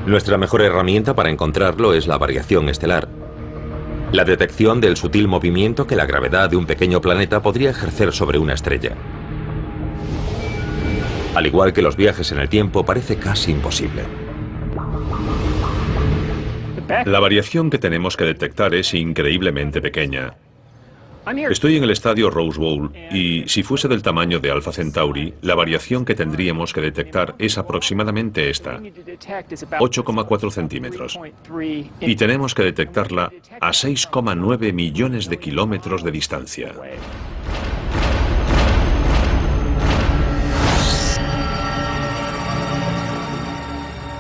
Nuestra mejor herramienta para encontrarlo es la variación estelar. La detección del sutil movimiento que la gravedad de un pequeño planeta podría ejercer sobre una estrella. Al igual que los viajes en el tiempo, parece casi imposible. La variación que tenemos que detectar es increíblemente pequeña. Estoy en el estadio Rose Bowl y si fuese del tamaño de Alpha Centauri, la variación que tendríamos que detectar es aproximadamente esta, 8,4 centímetros. Y tenemos que detectarla a 6,9 millones de kilómetros de distancia.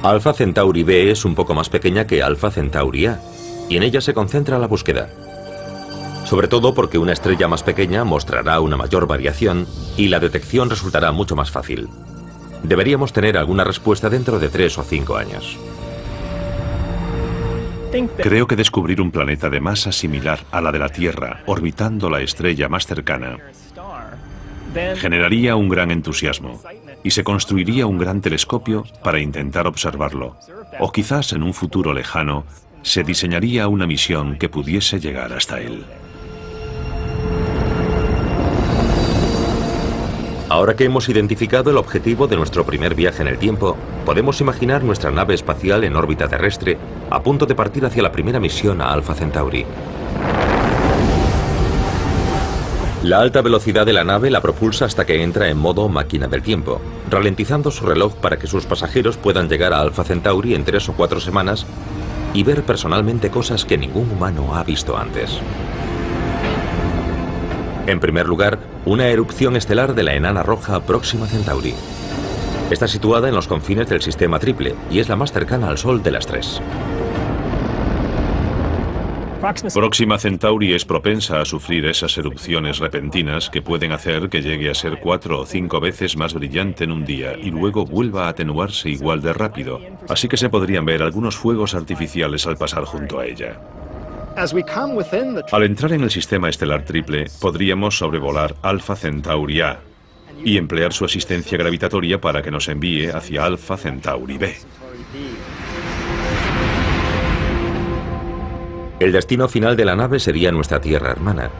Alpha Centauri B es un poco más pequeña que Alpha Centauri A, y en ella se concentra la búsqueda. Sobre todo porque una estrella más pequeña mostrará una mayor variación y la detección resultará mucho más fácil. Deberíamos tener alguna respuesta dentro de 3 o 5 años. Creo que descubrir un planeta de masa similar a la de la Tierra, orbitando la estrella más cercana, generaría un gran entusiasmo y se construiría un gran telescopio para intentar observarlo. O quizás en un futuro lejano se diseñaría una misión que pudiese llegar hasta él. Ahora que hemos identificado el objetivo de nuestro primer viaje en el tiempo, podemos imaginar nuestra nave espacial en órbita terrestre a punto de partir hacia la primera misión a Alpha Centauri. La alta velocidad de la nave la propulsa hasta que entra en modo máquina del tiempo, ralentizando su reloj para que sus pasajeros puedan llegar a Alpha Centauri en 3 o 4 semanas y ver personalmente cosas que ningún humano ha visto antes. En primer lugar, una erupción estelar de la enana roja Próxima Centauri. Está situada en los confines del sistema triple y es la más cercana al Sol de las 3. Próxima Centauri es propensa a sufrir esas erupciones repentinas que pueden hacer que llegue a ser 4 o 5 veces más brillante en un día y luego vuelva a atenuarse igual de rápido. Así que se podrían ver algunos fuegos artificiales al pasar junto a ella. Al entrar en el sistema estelar triple, podríamos sobrevolar Alpha Centauri A y emplear su asistencia gravitatoria para que nos envíe hacia Alpha Centauri B. El destino final de la nave sería nuestra Tierra hermana,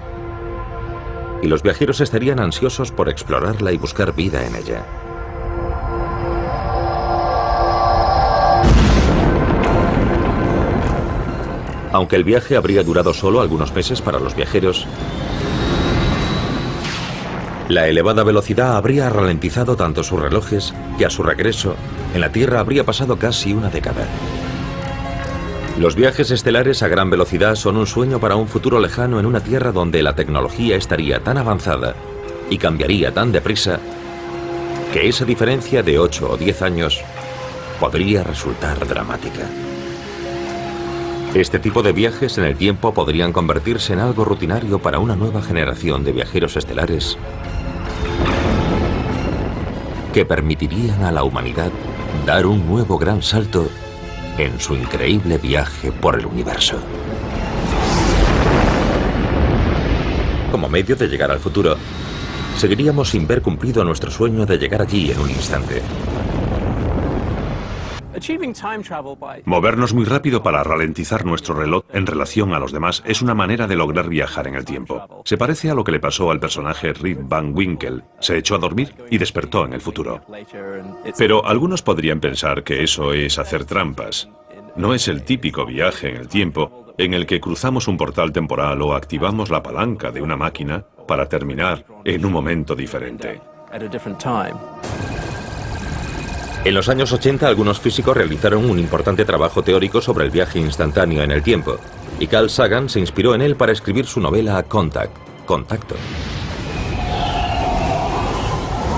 y los viajeros estarían ansiosos por explorarla y buscar vida en ella. Aunque el viaje habría durado solo algunos meses para los viajeros, la elevada velocidad habría ralentizado tanto sus relojes que a su regreso, en la Tierra habría pasado casi una década. Los viajes estelares a gran velocidad son un sueño para un futuro lejano en una Tierra donde la tecnología estaría tan avanzada y cambiaría tan deprisa que esa diferencia de 8 o 10 años podría resultar dramática. Este tipo de viajes en el tiempo podrían convertirse en algo rutinario para una nueva generación de viajeros estelares que permitirían a la humanidad dar un nuevo gran salto en su increíble viaje por el universo. Como medio de llegar al futuro, seguiríamos sin ver cumplido nuestro sueño de llegar allí en un instante. Movernos muy rápido para ralentizar nuestro reloj en relación a los demás es una manera de lograr viajar en el tiempo. Se parece a lo que le pasó al personaje Rip Van Winkle. Se echó a dormir y despertó en el futuro. Pero algunos podrían pensar que eso es hacer trampas. No es el típico viaje en el tiempo en el que cruzamos un portal temporal o activamos la palanca de una máquina para terminar en un momento diferente. En los años 80, algunos físicos realizaron un importante trabajo teórico sobre el viaje instantáneo en el tiempo, y Carl Sagan se inspiró en él para escribir su novela Contact, Contacto.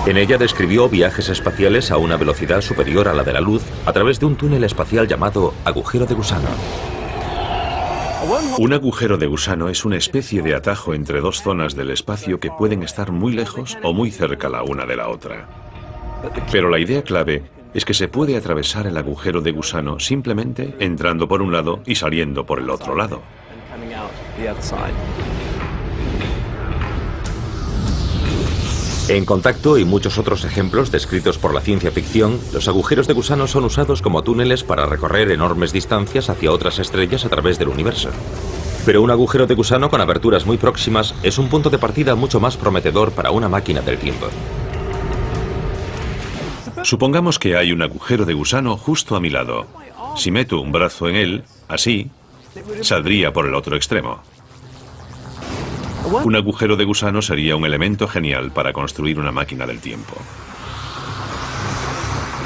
En ella describió viajes espaciales a una velocidad superior a la de la luz a través de un túnel espacial llamado agujero de gusano. Un agujero de gusano es una especie de atajo entre dos zonas del espacio que pueden estar muy lejos o muy cerca la una de la otra. Pero la idea clave es que se puede atravesar el agujero de gusano simplemente entrando por un lado y saliendo por el otro lado. En Contacto y muchos otros ejemplos descritos por la ciencia ficción, los agujeros de gusano son usados como túneles para recorrer enormes distancias hacia otras estrellas a través del universo. Pero un agujero de gusano con aberturas muy próximas es un punto de partida mucho más prometedor para una máquina del tiempo. Supongamos que hay un agujero de gusano justo a mi lado. Si meto un brazo en él, así, saldría por el otro extremo. Un agujero de gusano sería un elemento genial para construir una máquina del tiempo.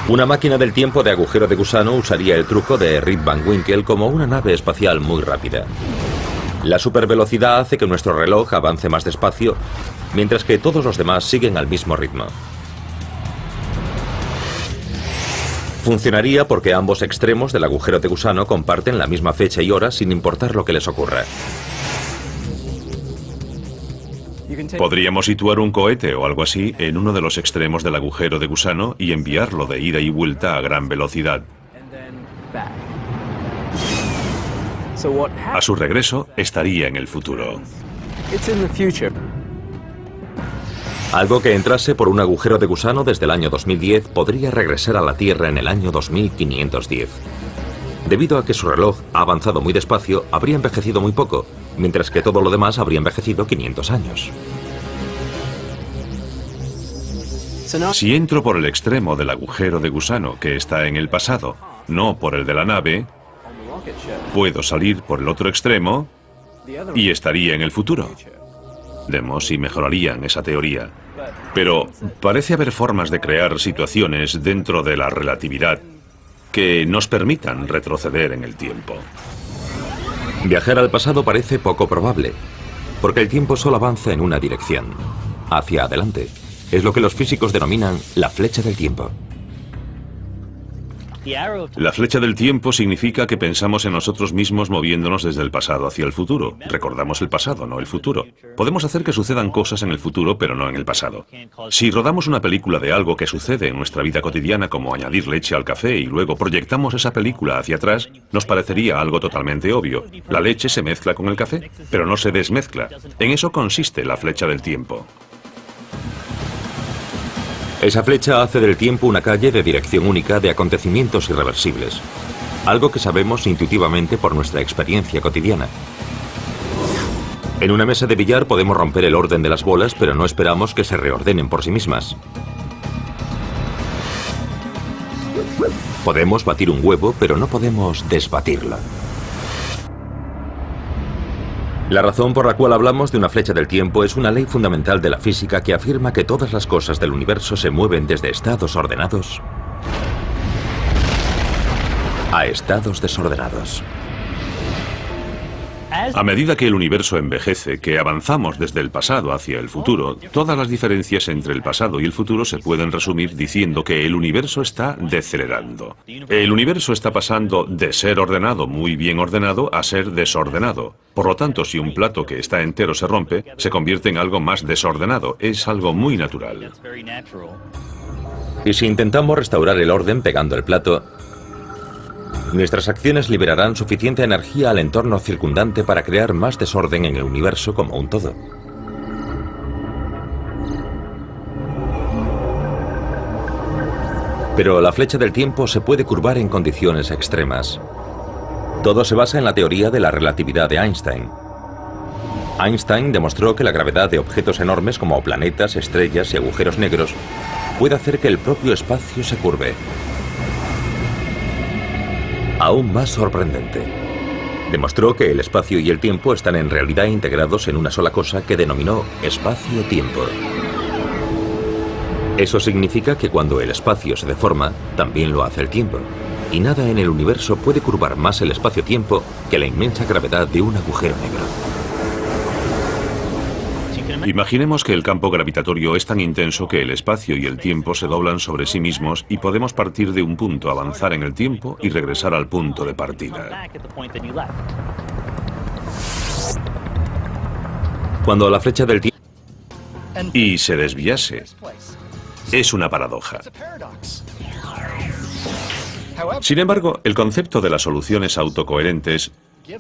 Una máquina del tiempo de agujero de gusano usaría el truco de Rip Van Winkle como una nave espacial muy rápida. La supervelocidad hace que nuestro reloj avance más despacio, mientras que todos los demás siguen al mismo ritmo. Funcionaría porque ambos extremos del agujero de gusano comparten la misma fecha y hora sin importar lo que les ocurra. Podríamos situar un cohete o algo así en uno de los extremos del agujero de gusano y enviarlo de ida y vuelta a gran velocidad. A su regreso, estaría en el futuro. Algo que entrase por un agujero de gusano desde el año 2010 podría regresar a la Tierra en el año 2510. Debido a que su reloj ha avanzado muy despacio, habría envejecido muy poco, mientras que todo lo demás habría envejecido 500 años. Si entro por el extremo del agujero de gusano que está en el pasado, no por el de la nave, puedo salir por el otro extremo y estaría en el futuro. Vemos si mejorarían esa teoría. Pero parece haber formas de crear situaciones dentro de la relatividad que nos permitan retroceder en el tiempo. Viajar al pasado parece poco probable, porque el tiempo solo avanza en una dirección, hacia adelante. Es lo que los físicos denominan la flecha del tiempo. La flecha del tiempo significa que pensamos en nosotros mismos moviéndonos desde el pasado hacia el futuro. Recordamos el pasado, no el futuro. Podemos hacer que sucedan cosas en el futuro, pero no en el pasado. Si rodamos una película de algo que sucede en nuestra vida cotidiana, como añadir leche al café, y luego proyectamos esa película hacia atrás, nos parecería algo totalmente obvio. La leche se mezcla con el café, pero no se desmezcla. En eso consiste la flecha del tiempo. Esa flecha hace del tiempo una calle de dirección única de acontecimientos irreversibles, algo que sabemos intuitivamente por nuestra experiencia cotidiana. En una mesa de billar podemos romper el orden de las bolas, pero no esperamos que se reordenen por sí mismas. Podemos batir un huevo, pero no podemos desbatirlo. La razón por la cual hablamos de una flecha del tiempo es una ley fundamental de la física que afirma que todas las cosas del universo se mueven desde estados ordenados a estados desordenados. A medida que el universo envejece, que avanzamos desde el pasado hacia el futuro, todas las diferencias entre el pasado y el futuro se pueden resumir diciendo que el universo está decelerando. El universo está pasando de ser ordenado, muy bien ordenado, a ser desordenado. Por lo tanto, si un plato que está entero se rompe, se convierte en algo más desordenado. Es algo muy natural. Y si intentamos restaurar el orden pegando el plato, nuestras acciones liberarán suficiente energía al entorno circundante para crear más desorden en el universo como un todo. Pero la flecha del tiempo se puede curvar en condiciones extremas. Todo se basa en la teoría de la relatividad de Einstein. Einstein demostró que la gravedad de objetos enormes como planetas, estrellas y agujeros negros puede hacer que el propio espacio se curve. Aún más sorprendente, demostró que el espacio y el tiempo están en realidad integrados en una sola cosa que denominó espacio-tiempo. Eso significa que cuando el espacio se deforma, también lo hace el tiempo, y nada en el universo puede curvar más el espacio-tiempo que la inmensa gravedad de un agujero negro. Imaginemos que el campo gravitatorio es tan intenso que el espacio y el tiempo se doblan sobre sí mismos y podemos partir de un punto, avanzar en el tiempo y regresar al punto de partida. Cuando la flecha del tiempo y se desviase, es una paradoja. Sin embargo, el concepto de las soluciones autocoherentes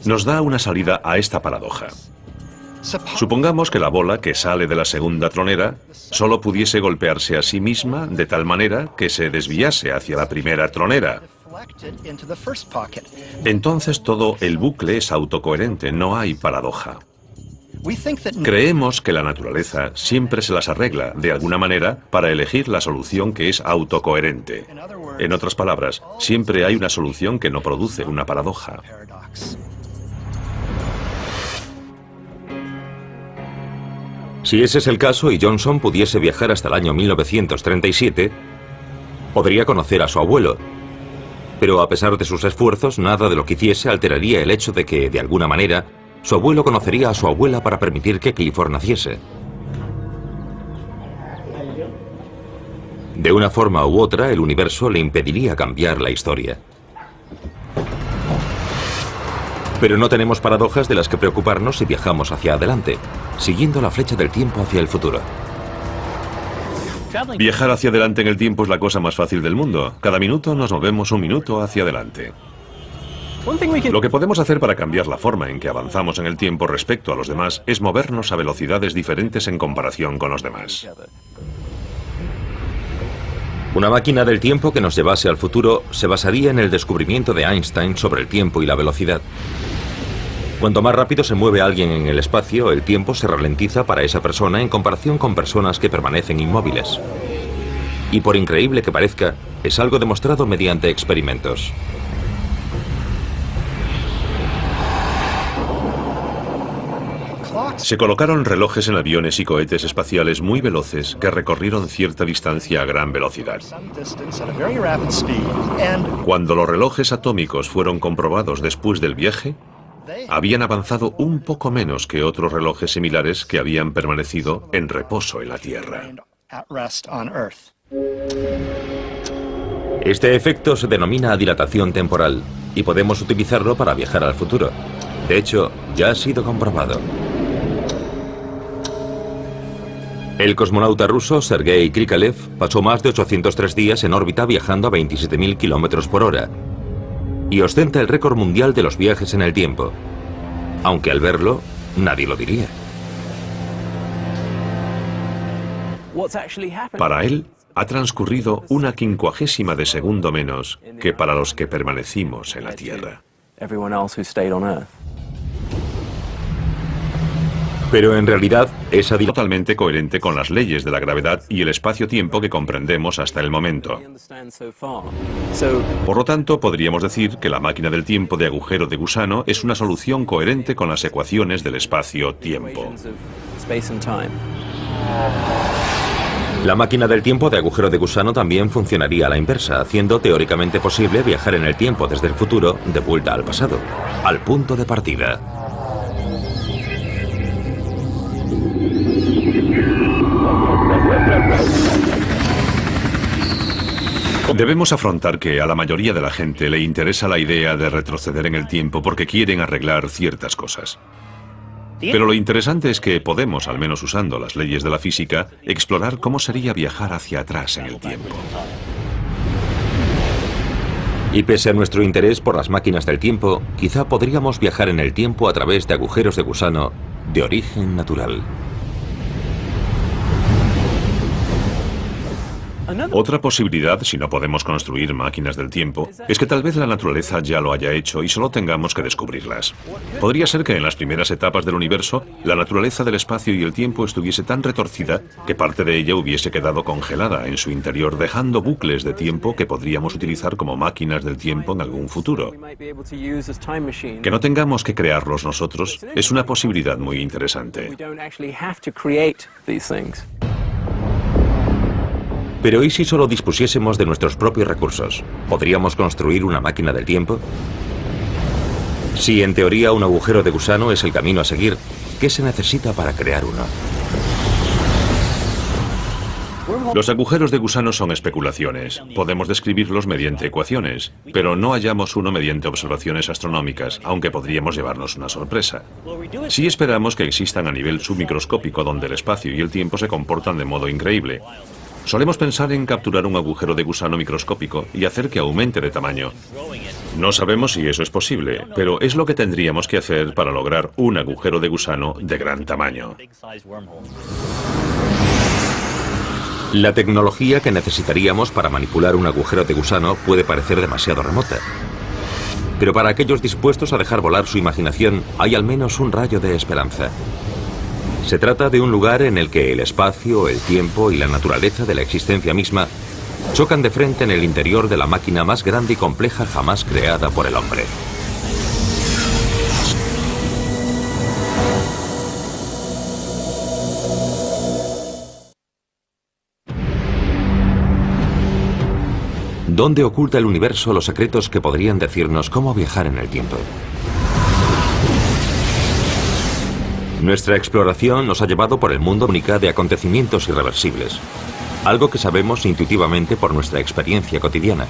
nos da una salida a esta paradoja. Supongamos que la bola que sale de la segunda tronera solo pudiese golpearse a sí misma de tal manera que se desviase hacia la primera tronera. Entonces todo el bucle es autocoherente, no hay paradoja. Creemos que la naturaleza siempre se las arregla, de alguna manera, para elegir la solución que es autocoherente. En otras palabras, siempre hay una solución que no produce una paradoja. Si ese es el caso y Johnson pudiese viajar hasta el año 1937, podría conocer a su abuelo. Pero a pesar de sus esfuerzos, nada de lo que hiciese alteraría el hecho de que, de alguna manera, su abuelo conocería a su abuela para permitir que Clifford naciese. De una forma u otra, el universo le impediría cambiar la historia. Pero no tenemos paradojas de las que preocuparnos si viajamos hacia adelante, siguiendo la flecha del tiempo hacia el futuro. Viajar hacia adelante en el tiempo es la cosa más fácil del mundo. Cada minuto nos movemos un minuto hacia adelante. Lo que podemos hacer para cambiar la forma en que avanzamos en el tiempo respecto a los demás es movernos a velocidades diferentes en comparación con los demás. Una máquina del tiempo que nos llevase al futuro se basaría en el descubrimiento de Einstein sobre el tiempo y la velocidad. Cuanto más rápido se mueve alguien en el espacio, el tiempo se ralentiza para esa persona en comparación con personas que permanecen inmóviles. Y por increíble que parezca, es algo demostrado mediante experimentos. Se colocaron relojes en aviones y cohetes espaciales muy veloces que recorrieron cierta distancia a gran velocidad. Cuando los relojes atómicos fueron comprobados después del viaje, habían avanzado un poco menos que otros relojes similares que habían permanecido en reposo en la Tierra. Este efecto se denomina dilatación temporal y podemos utilizarlo para viajar al futuro. De hecho, ya ha sido comprobado. El cosmonauta ruso Sergei Krikalev pasó más de 803 días en órbita viajando a 27.000 kilómetros por hora y ostenta el récord mundial de los viajes en el tiempo, aunque al verlo nadie lo diría. Para él, ha transcurrido una 50ª de segundo menos que para los que permanecimos en la Tierra. Pero en realidad, esa dilatación Totalmente coherente con las leyes de la gravedad y el espacio-tiempo que comprendemos hasta el momento. Por lo tanto, podríamos decir que la máquina del tiempo de agujero de gusano es una solución coherente con las ecuaciones del espacio-tiempo. La máquina del tiempo de agujero de gusano también funcionaría a la inversa, haciendo teóricamente posible viajar en el tiempo desde el futuro de vuelta al pasado, al punto de partida. Debemos afrontar que a la mayoría de la gente le interesa la idea de retroceder en el tiempo porque quieren arreglar ciertas cosas. Pero lo interesante es que podemos, al menos usando las leyes de la física, explorar cómo sería viajar hacia atrás en el tiempo. Y pese a nuestro interés por las máquinas del tiempo, quizá podríamos viajar en el tiempo a través de agujeros de gusano de origen natural. Otra posibilidad, si no podemos construir máquinas del tiempo, es que tal vez la naturaleza ya lo haya hecho y solo tengamos que descubrirlas. Podría ser que en las primeras etapas del universo, la naturaleza del espacio y el tiempo estuviese tan retorcida que parte de ella hubiese quedado congelada en su interior, dejando bucles de tiempo que podríamos utilizar como máquinas del tiempo en algún futuro. Que no tengamos que crearlos nosotros es una posibilidad muy interesante. Pero ¿y si solo dispusiésemos de nuestros propios recursos? ¿Podríamos construir una máquina del tiempo? Si en teoría un agujero de gusano es el camino a seguir, ¿qué se necesita para crear uno? Los agujeros de gusano son especulaciones. Podemos describirlos mediante ecuaciones, pero no hallamos uno mediante observaciones astronómicas, aunque podríamos llevarnos una sorpresa. Sí esperamos que existan a nivel submicroscópico donde el espacio y el tiempo se comportan de modo increíble. Solemos pensar en capturar un agujero de gusano microscópico y hacer que aumente de tamaño. No sabemos si eso es posible, pero es lo que tendríamos que hacer para lograr un agujero de gusano de gran tamaño. La tecnología que necesitaríamos para manipular un agujero de gusano puede parecer demasiado remota. Pero para aquellos dispuestos a dejar volar su imaginación, hay al menos un rayo de esperanza. Se trata de un lugar en el que el espacio, el tiempo y la naturaleza de la existencia misma chocan de frente en el interior de la máquina más grande y compleja jamás creada por el hombre. ¿Dónde oculta el universo los secretos que podrían decirnos cómo viajar en el tiempo? Nuestra exploración nos ha llevado por el mundo única de acontecimientos irreversibles, algo que sabemos intuitivamente por nuestra experiencia cotidiana.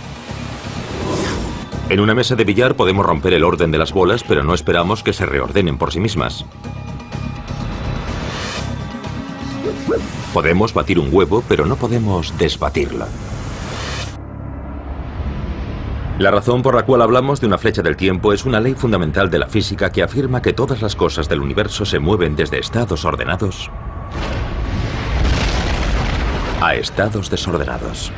En una mesa de billar podemos romper el orden de las bolas, pero no esperamos que se reordenen por sí mismas. Podemos batir un huevo, pero no podemos desbatirlo. La razón por la cual hablamos de una flecha del tiempo es una ley fundamental de la física que afirma que todas las cosas del universo se mueven desde estados ordenados a estados desordenados.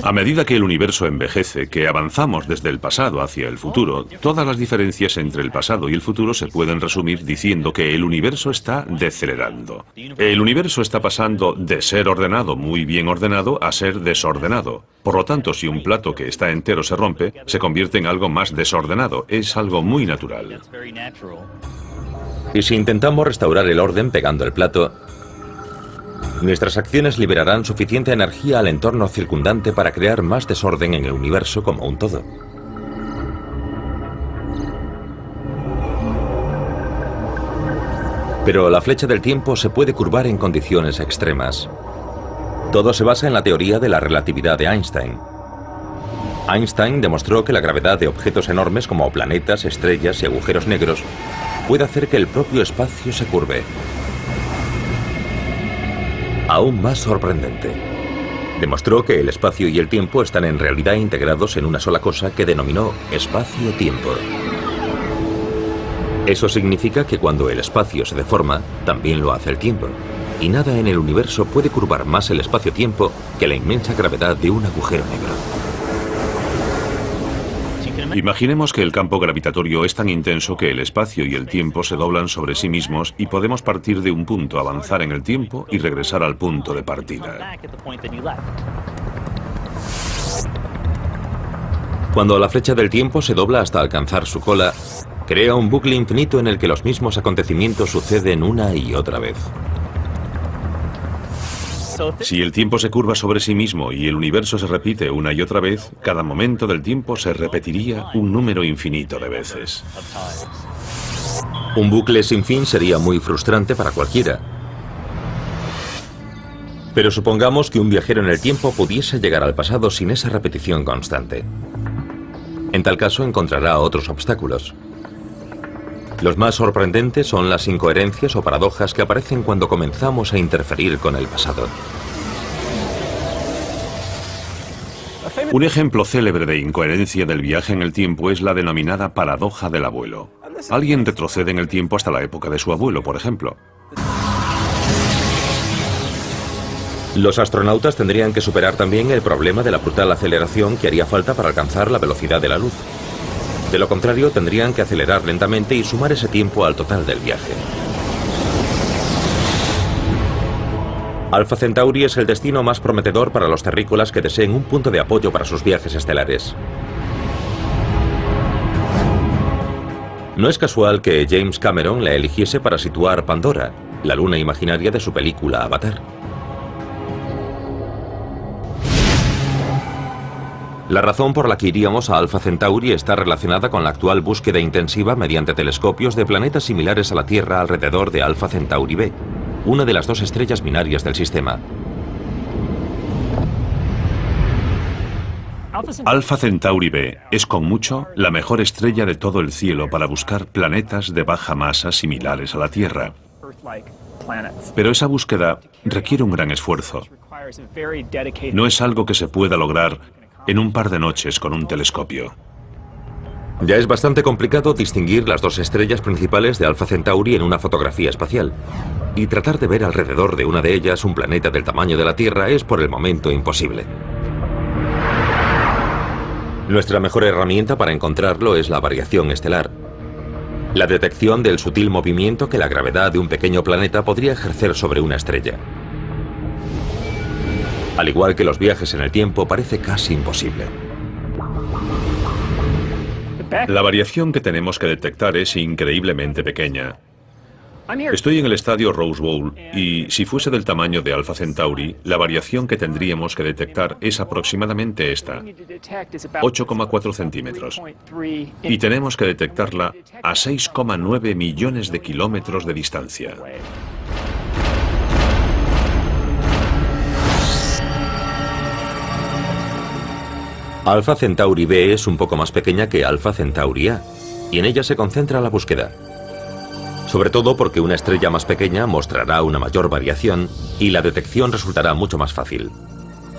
A medida que el universo envejece, que avanzamos desde el pasado hacia el futuro, todas las diferencias entre el pasado y el futuro se pueden resumir diciendo que el universo está decelerando. El universo está pasando de ser ordenado, muy bien ordenado, a ser desordenado. Por lo tanto, si un plato que está entero se rompe, se convierte en algo más desordenado. Es algo muy natural. Y si intentamos restaurar el orden pegando el plato, nuestras acciones liberarán suficiente energía al entorno circundante para crear más desorden en el universo como un todo. Pero la flecha del tiempo se puede curvar en condiciones extremas. Todo se basa en la teoría de la relatividad de Einstein. Einstein demostró que la gravedad de objetos enormes como planetas, estrellas y agujeros negros puede hacer que el propio espacio se curve. Aún más sorprendente, demostró que el espacio y el tiempo están en realidad integrados en una sola cosa que denominó espacio-tiempo. Eso significa que cuando el espacio se deforma, también lo hace el tiempo. Y nada en el universo puede curvar más el espacio-tiempo que la inmensa gravedad de un agujero negro. Imaginemos que el campo gravitatorio es tan intenso que el espacio y el tiempo se doblan sobre sí mismos y podemos partir de un punto, avanzar en el tiempo y regresar al punto de partida. Cuando la flecha del tiempo se dobla hasta alcanzar su cola, crea un bucle infinito en el que los mismos acontecimientos suceden una y otra vez. Si el tiempo se curva sobre sí mismo y el universo se repite una y otra vez, cada momento del tiempo se repetiría un número infinito de veces. Un bucle sin fin sería muy frustrante para cualquiera. Pero supongamos que un viajero en el tiempo pudiese llegar al pasado sin esa repetición constante. En tal caso encontrará otros obstáculos. Los más sorprendentes son las incoherencias o paradojas que aparecen cuando comenzamos a interferir con el pasado. Un ejemplo célebre de incoherencia del viaje en el tiempo es la denominada paradoja del abuelo. Alguien retrocede en el tiempo hasta la época de su abuelo, por ejemplo. Los astronautas tendrían que superar también el problema de la brutal aceleración que haría falta para alcanzar la velocidad de la luz. De lo contrario, tendrían que acelerar lentamente y sumar ese tiempo al total del viaje. Alpha Centauri es el destino más prometedor para los terrícolas que deseen un punto de apoyo para sus viajes estelares. No es casual que James Cameron la eligiese para situar Pandora, la luna imaginaria de su película Avatar. La razón por la que iríamos a Alpha Centauri está relacionada con la actual búsqueda intensiva mediante telescopios de planetas similares a la Tierra alrededor de Alpha Centauri B, una de las dos estrellas binarias del sistema. Alpha Centauri B es con mucho la mejor estrella de todo el cielo para buscar planetas de baja masa similares a la Tierra. Pero esa búsqueda requiere un gran esfuerzo. No es algo que se pueda lograr en un par de noches con un telescopio. Ya es bastante complicado distinguir las dos estrellas principales de Alpha Centauri en una fotografía espacial. Y tratar de ver alrededor de una de ellas un planeta del tamaño de la Tierra es por el momento imposible. Nuestra mejor herramienta para encontrarlo es la variación estelar. La detección del sutil movimiento que la gravedad de un pequeño planeta podría ejercer sobre una estrella. Al igual que los viajes en el tiempo, parece casi imposible. La variación que tenemos que detectar es increíblemente pequeña. Estoy en el estadio Rose Bowl y si fuese del tamaño de Alpha Centauri, la variación que tendríamos que detectar es aproximadamente esta, 8,4 centímetros. Y tenemos que detectarla a 6,9 millones de kilómetros de distancia. Alpha Centauri B es un poco más pequeña que Alpha Centauri A, y en ella se concentra la búsqueda. Sobre todo porque una estrella más pequeña mostrará una mayor variación y la detección resultará mucho más fácil.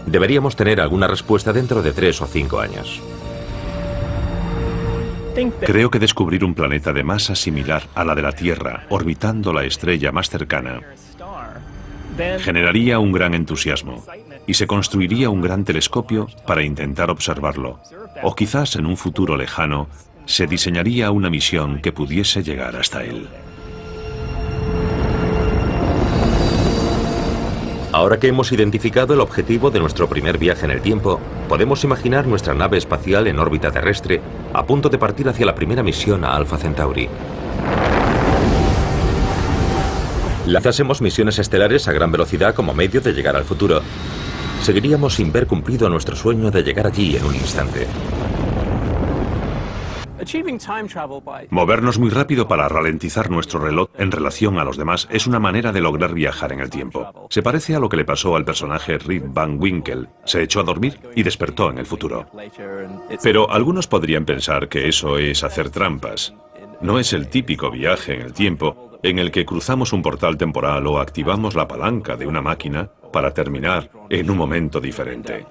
Deberíamos tener alguna respuesta dentro de 3 o 5 años. Creo que descubrir un planeta de masa similar a la de la Tierra, orbitando la estrella más cercana, generaría un gran entusiasmo y se construiría un gran telescopio para intentar observarlo. O quizás en un futuro lejano se diseñaría una misión que pudiese llegar hasta él. Ahora que hemos identificado el objetivo de nuestro primer viaje en el tiempo, podemos imaginar nuestra nave espacial en órbita terrestre a punto de partir hacia la primera misión a Alpha Centauri. Lanzásemos misiones estelares a gran velocidad como medio de llegar al futuro. Seguiríamos sin ver cumplido nuestro sueño de llegar allí en un instante. Movernos muy rápido para ralentizar nuestro reloj en relación a los demás es una manera de lograr viajar en el tiempo. Se parece a lo que le pasó al personaje Rip Van Winkle. Se echó a dormir y despertó en el futuro. Pero algunos podrían pensar que eso es hacer trampas. No es el típico viaje en el tiempo en el que cruzamos un portal temporal o activamos la palanca de una máquina para terminar en un momento diferente.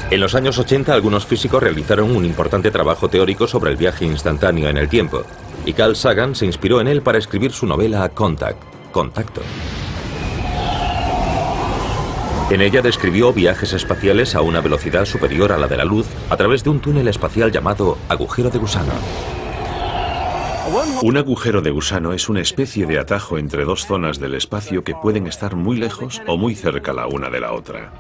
En los años 80, algunos físicos realizaron un importante trabajo teórico sobre el viaje instantáneo en el tiempo, y Carl Sagan se inspiró en él para escribir su novela Contact, Contacto. En ella describió viajes espaciales a una velocidad superior a la de la luz a través de un túnel espacial llamado agujero de gusano. Un agujero de gusano es una especie de atajo entre dos zonas del espacio que pueden estar muy lejos o muy cerca la una de la otra.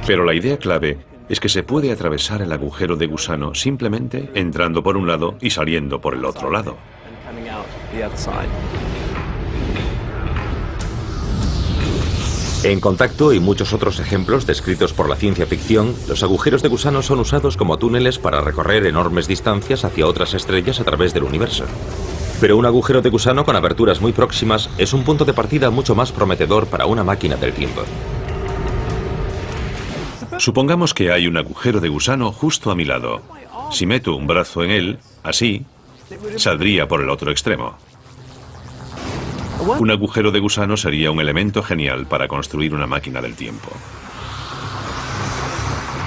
Pero la idea clave es que se puede atravesar el agujero de gusano simplemente entrando por un lado y saliendo por el otro lado. En Contacto y muchos otros ejemplos descritos por la ciencia ficción, los agujeros de gusano son usados como túneles para recorrer enormes distancias hacia otras estrellas a través del universo. Pero un agujero de gusano con aberturas muy próximas es un punto de partida mucho más prometedor para una máquina del tiempo. Supongamos que hay un agujero de gusano justo a mi lado. Si meto un brazo en él, así, saldría por el otro extremo. Un agujero de gusano sería un elemento genial para construir una máquina del tiempo.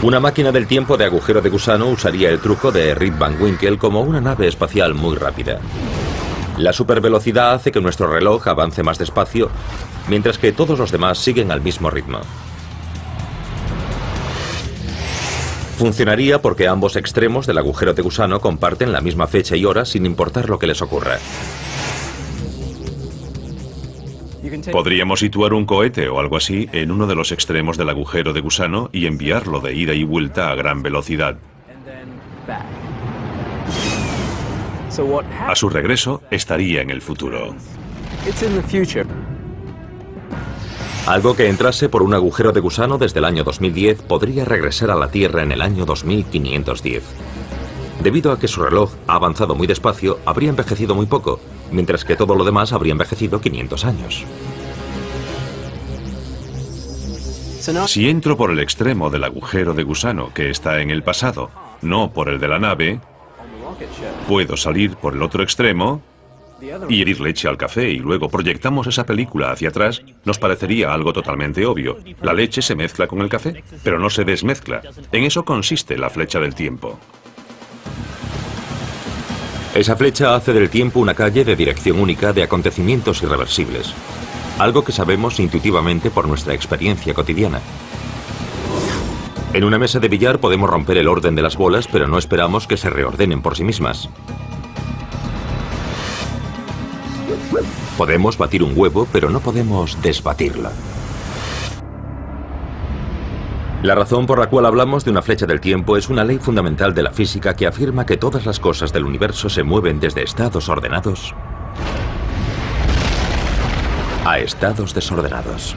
Una máquina del tiempo de agujero de gusano usaría el truco de Rip Van Winkle como una nave espacial muy rápida. La supervelocidad hace que nuestro reloj avance más despacio, mientras que todos los demás siguen al mismo ritmo. Funcionaría porque ambos extremos del agujero de gusano comparten la misma fecha y hora sin importar lo que les ocurra. Podríamos situar un cohete o algo así en uno de los extremos del agujero de gusano y enviarlo de ida y vuelta a gran velocidad. A su regreso, estaría en el futuro. Algo que entrase por un agujero de gusano desde el año 2010 podría regresar a la Tierra en el año 2510. Debido a que su reloj ha avanzado muy despacio, habría envejecido muy poco, mientras que todo lo demás habría envejecido 500 años. Si entro por el extremo del agujero de gusano que está en el pasado, no por el de la nave, puedo salir por el otro extremo y herir leche al café y luego proyectamos esa película hacia atrás, nos parecería algo totalmente obvio. La leche se mezcla con el café, pero no se desmezcla. En eso consiste la flecha del tiempo. Esa flecha hace del tiempo una calle de dirección única de acontecimientos irreversibles. Algo que sabemos intuitivamente por nuestra experiencia cotidiana. En una mesa de billar podemos romper el orden de las bolas, pero no esperamos que se reordenen por sí mismas. Podemos batir un huevo, pero no podemos desbatirlo. La razón por la cual hablamos de una flecha del tiempo es una ley fundamental de la física que afirma que todas las cosas del universo se mueven desde estados ordenados a estados desordenados.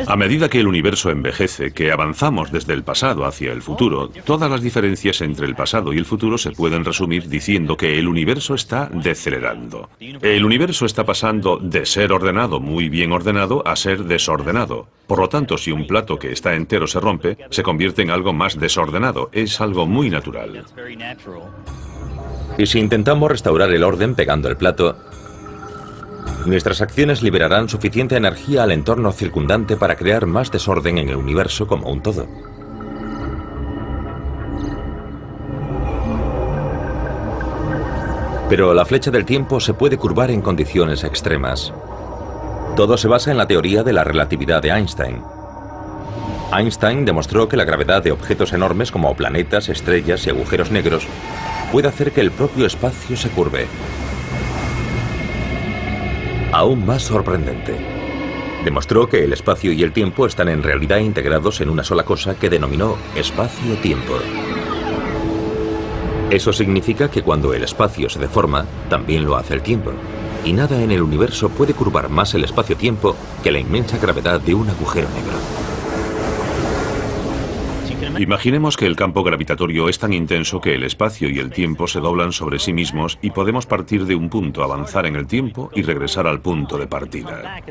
A medida que el universo envejece, que avanzamos desde el pasado hacia el futuro, todas las diferencias entre el pasado y el futuro se pueden resumir diciendo que el universo está decelerando. El universo está pasando de ser ordenado, muy bien ordenado, a ser desordenado. Por lo tanto, si un plato que está entero se rompe, se convierte en algo más desordenado. Es algo muy natural. Y si intentamos restaurar el orden pegando el plato, Nuestras acciones liberarán suficiente energía al entorno circundante para crear más desorden en el universo como un todo. Pero la flecha del tiempo se puede curvar en condiciones extremas. Todo se basa en la teoría de la relatividad de Einstein. Einstein demostró que la gravedad de objetos enormes como planetas, estrellas y agujeros negros puede hacer que el propio espacio se curve. Aún más sorprendente, demostró que el espacio y el tiempo están en realidad integrados en una sola cosa que denominó espacio-tiempo. Eso significa que cuando el espacio se deforma, también lo hace el tiempo. Y nada en el universo puede curvar más el espacio-tiempo que la inmensa gravedad de un agujero negro. Imaginemos que el campo gravitatorio es tan intenso que el espacio y el tiempo se doblan sobre sí mismos y podemos partir de un punto, avanzar en el tiempo y regresar al punto de partida.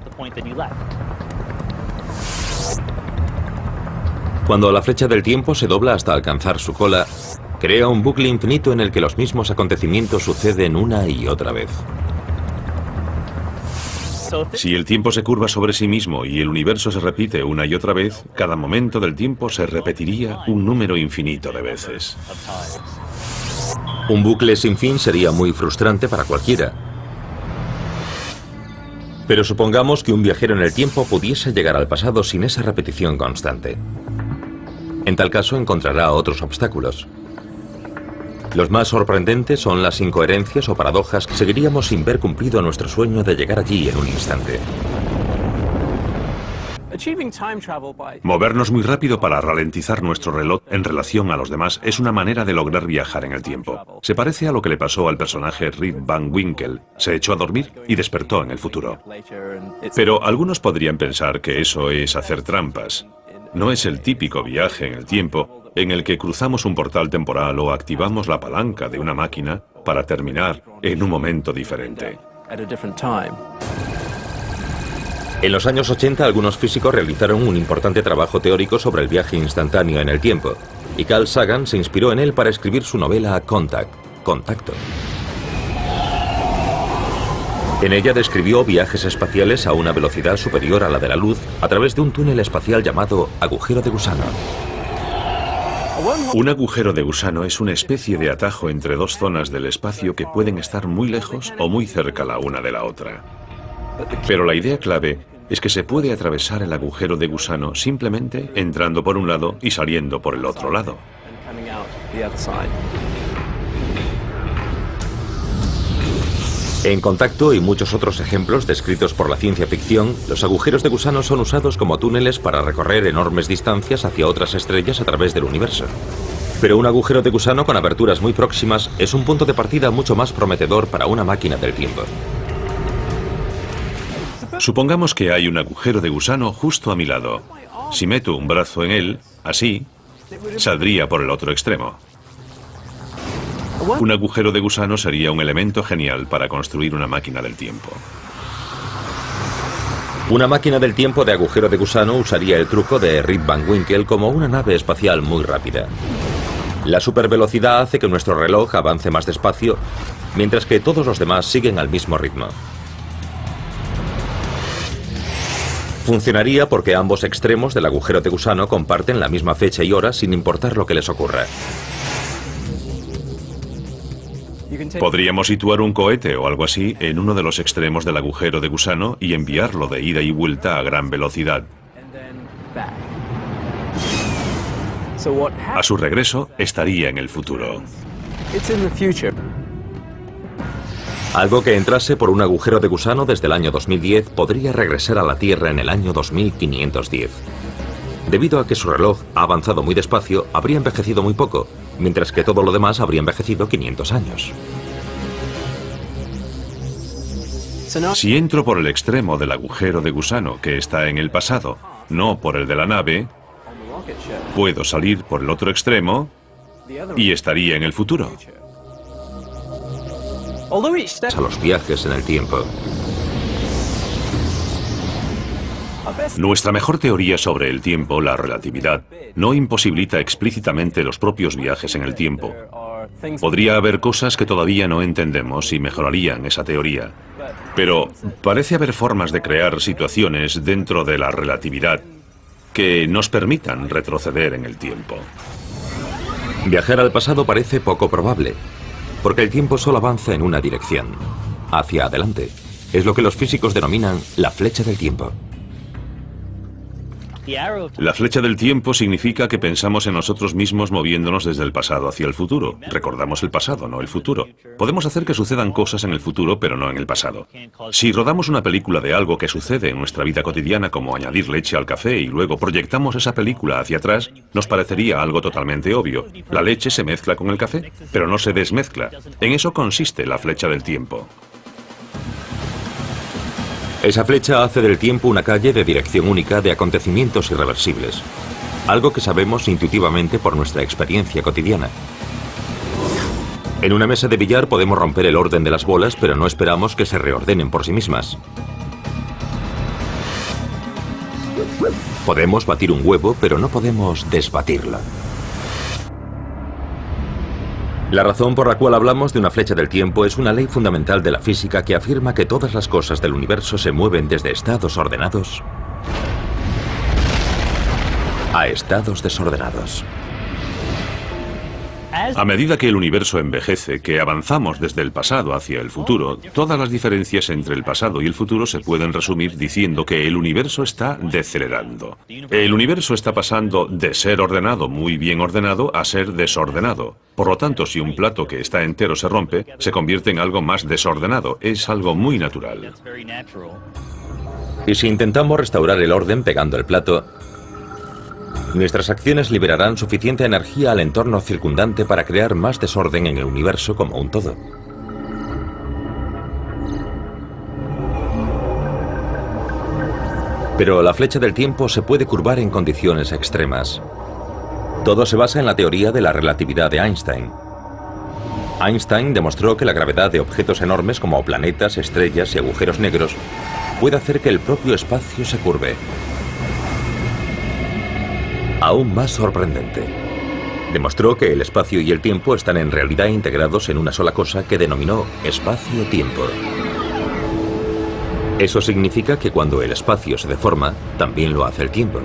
Cuando la flecha del tiempo se dobla hasta alcanzar su cola, crea un bucle infinito en el que los mismos acontecimientos suceden una y otra vez. Si el tiempo se curva sobre sí mismo y el universo se repite una y otra vez, cada momento del tiempo se repetiría un número infinito de veces. Un bucle sin fin sería muy frustrante para cualquiera. Pero supongamos que un viajero en el tiempo pudiese llegar al pasado sin esa repetición constante. En tal caso encontrará otros obstáculos. Los más sorprendentes son las incoherencias o paradojas que seguiríamos sin ver cumplido nuestro sueño de llegar allí en un instante. Movernos muy rápido para ralentizar nuestro reloj en relación a los demás es una manera de lograr viajar en el tiempo. Se parece a lo que le pasó al personaje Rip Van Winkle. Se echó a dormir y despertó en el futuro. Pero algunos podrían pensar que eso es hacer trampas. No es el típico viaje en el tiempo en el que cruzamos un portal temporal o activamos la palanca de una máquina para terminar en un momento diferente. En los años 80, algunos físicos realizaron un importante trabajo teórico sobre el viaje instantáneo en el tiempo, y Carl Sagan se inspiró en él para escribir su novela Contact, Contacto. En ella describió viajes espaciales a una velocidad superior a la de la luz a través de un túnel espacial llamado agujero de gusano. Un agujero de gusano es una especie de atajo entre dos zonas del espacio que pueden estar muy lejos o muy cerca la una de la otra. Pero la idea clave es que se puede atravesar el agujero de gusano simplemente entrando por un lado y saliendo por el otro lado. En Contacto y muchos otros ejemplos descritos por la ciencia ficción, los agujeros de gusano son usados como túneles para recorrer enormes distancias hacia otras estrellas a través del universo. Pero un agujero de gusano con aberturas muy próximas es un punto de partida mucho más prometedor para una máquina del tiempo. Supongamos que hay un agujero de gusano justo a mi lado. Si meto un brazo en él, así, saldría por el otro extremo. Un agujero de gusano sería un elemento genial para construir una máquina del tiempo. Una máquina del tiempo de agujero de gusano usaría el truco de Rip Van Winkle como una nave espacial muy rápida. La supervelocidad hace que nuestro reloj avance más despacio, mientras que todos los demás siguen al mismo ritmo. Funcionaría porque ambos extremos del agujero de gusano comparten la misma fecha y hora sin importar lo que les ocurra. Podríamos situar un cohete o algo así en uno de los extremos del agujero de gusano y enviarlo de ida y vuelta a gran velocidad. A su regreso, estaría en el futuro. Algo que entrase por un agujero de gusano desde el año 2010 podría regresar a la Tierra en el año 2510. Debido a que su reloj ha avanzado muy despacio, habría envejecido muy poco, mientras que todo lo demás habría envejecido 500 años. Si entro por el extremo del agujero de gusano que está en el pasado, no por el de la nave, puedo salir por el otro extremo y estaría en el futuro. A los viajes en el tiempo. Nuestra mejor teoría sobre el tiempo, la relatividad, no imposibilita explícitamente los propios viajes en el tiempo. Podría haber cosas que todavía no entendemos y mejorarían esa teoría. Pero parece haber formas de crear situaciones dentro de la relatividad que nos permitan retroceder en el tiempo. Viajar al pasado parece poco probable, porque el tiempo solo avanza en una dirección, hacia adelante. Es lo que los físicos denominan la flecha del tiempo. La flecha del tiempo significa que pensamos en nosotros mismos moviéndonos desde el pasado hacia el futuro. Recordamos el pasado, no el futuro. Podemos hacer que sucedan cosas en el futuro, pero no en el pasado. Si rodamos una película de algo que sucede en nuestra vida cotidiana, como añadir leche al café, y luego proyectamos esa película hacia atrás, nos parecería algo totalmente obvio. La leche se mezcla con el café, pero no se desmezcla. En eso consiste la flecha del tiempo. Esa flecha hace del tiempo una calle de dirección única de acontecimientos irreversibles, algo que sabemos intuitivamente por nuestra experiencia cotidiana. En una mesa de billar podemos romper el orden de las bolas, pero no esperamos que se reordenen por sí mismas. Podemos batir un huevo, pero no podemos desbatirlo. La razón por la cual hablamos de una flecha del tiempo es una ley fundamental de la física que afirma que todas las cosas del universo se mueven desde estados ordenados a estados desordenados. A medida que el universo envejece, que avanzamos desde el pasado hacia el futuro, todas las diferencias entre el pasado y el futuro se pueden resumir diciendo que el universo está decelerando. El universo está pasando de ser ordenado, muy bien ordenado, a ser desordenado. Por lo tanto, si un plato que está entero se rompe, se convierte en algo más desordenado. Es algo muy natural. Y si intentamos restaurar el orden pegando el plato, nuestras acciones liberarán suficiente energía al entorno circundante para crear más desorden en el universo como un todo. Pero la flecha del tiempo se puede curvar en condiciones extremas. Todo se basa en la teoría de la relatividad de Einstein. Einstein demostró que la gravedad de objetos enormes como planetas, estrellas y agujeros negros puede hacer que el propio espacio se curve. Aún más sorprendente, demostró que el espacio y el tiempo están en realidad integrados en una sola cosa que denominó espacio-tiempo. Eso significa que cuando el espacio se deforma, también lo hace el tiempo.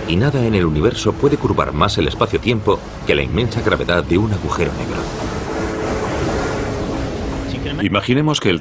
Y nada en el universo puede curvar más el espacio-tiempo que la inmensa gravedad de un agujero negro. Imaginemos que el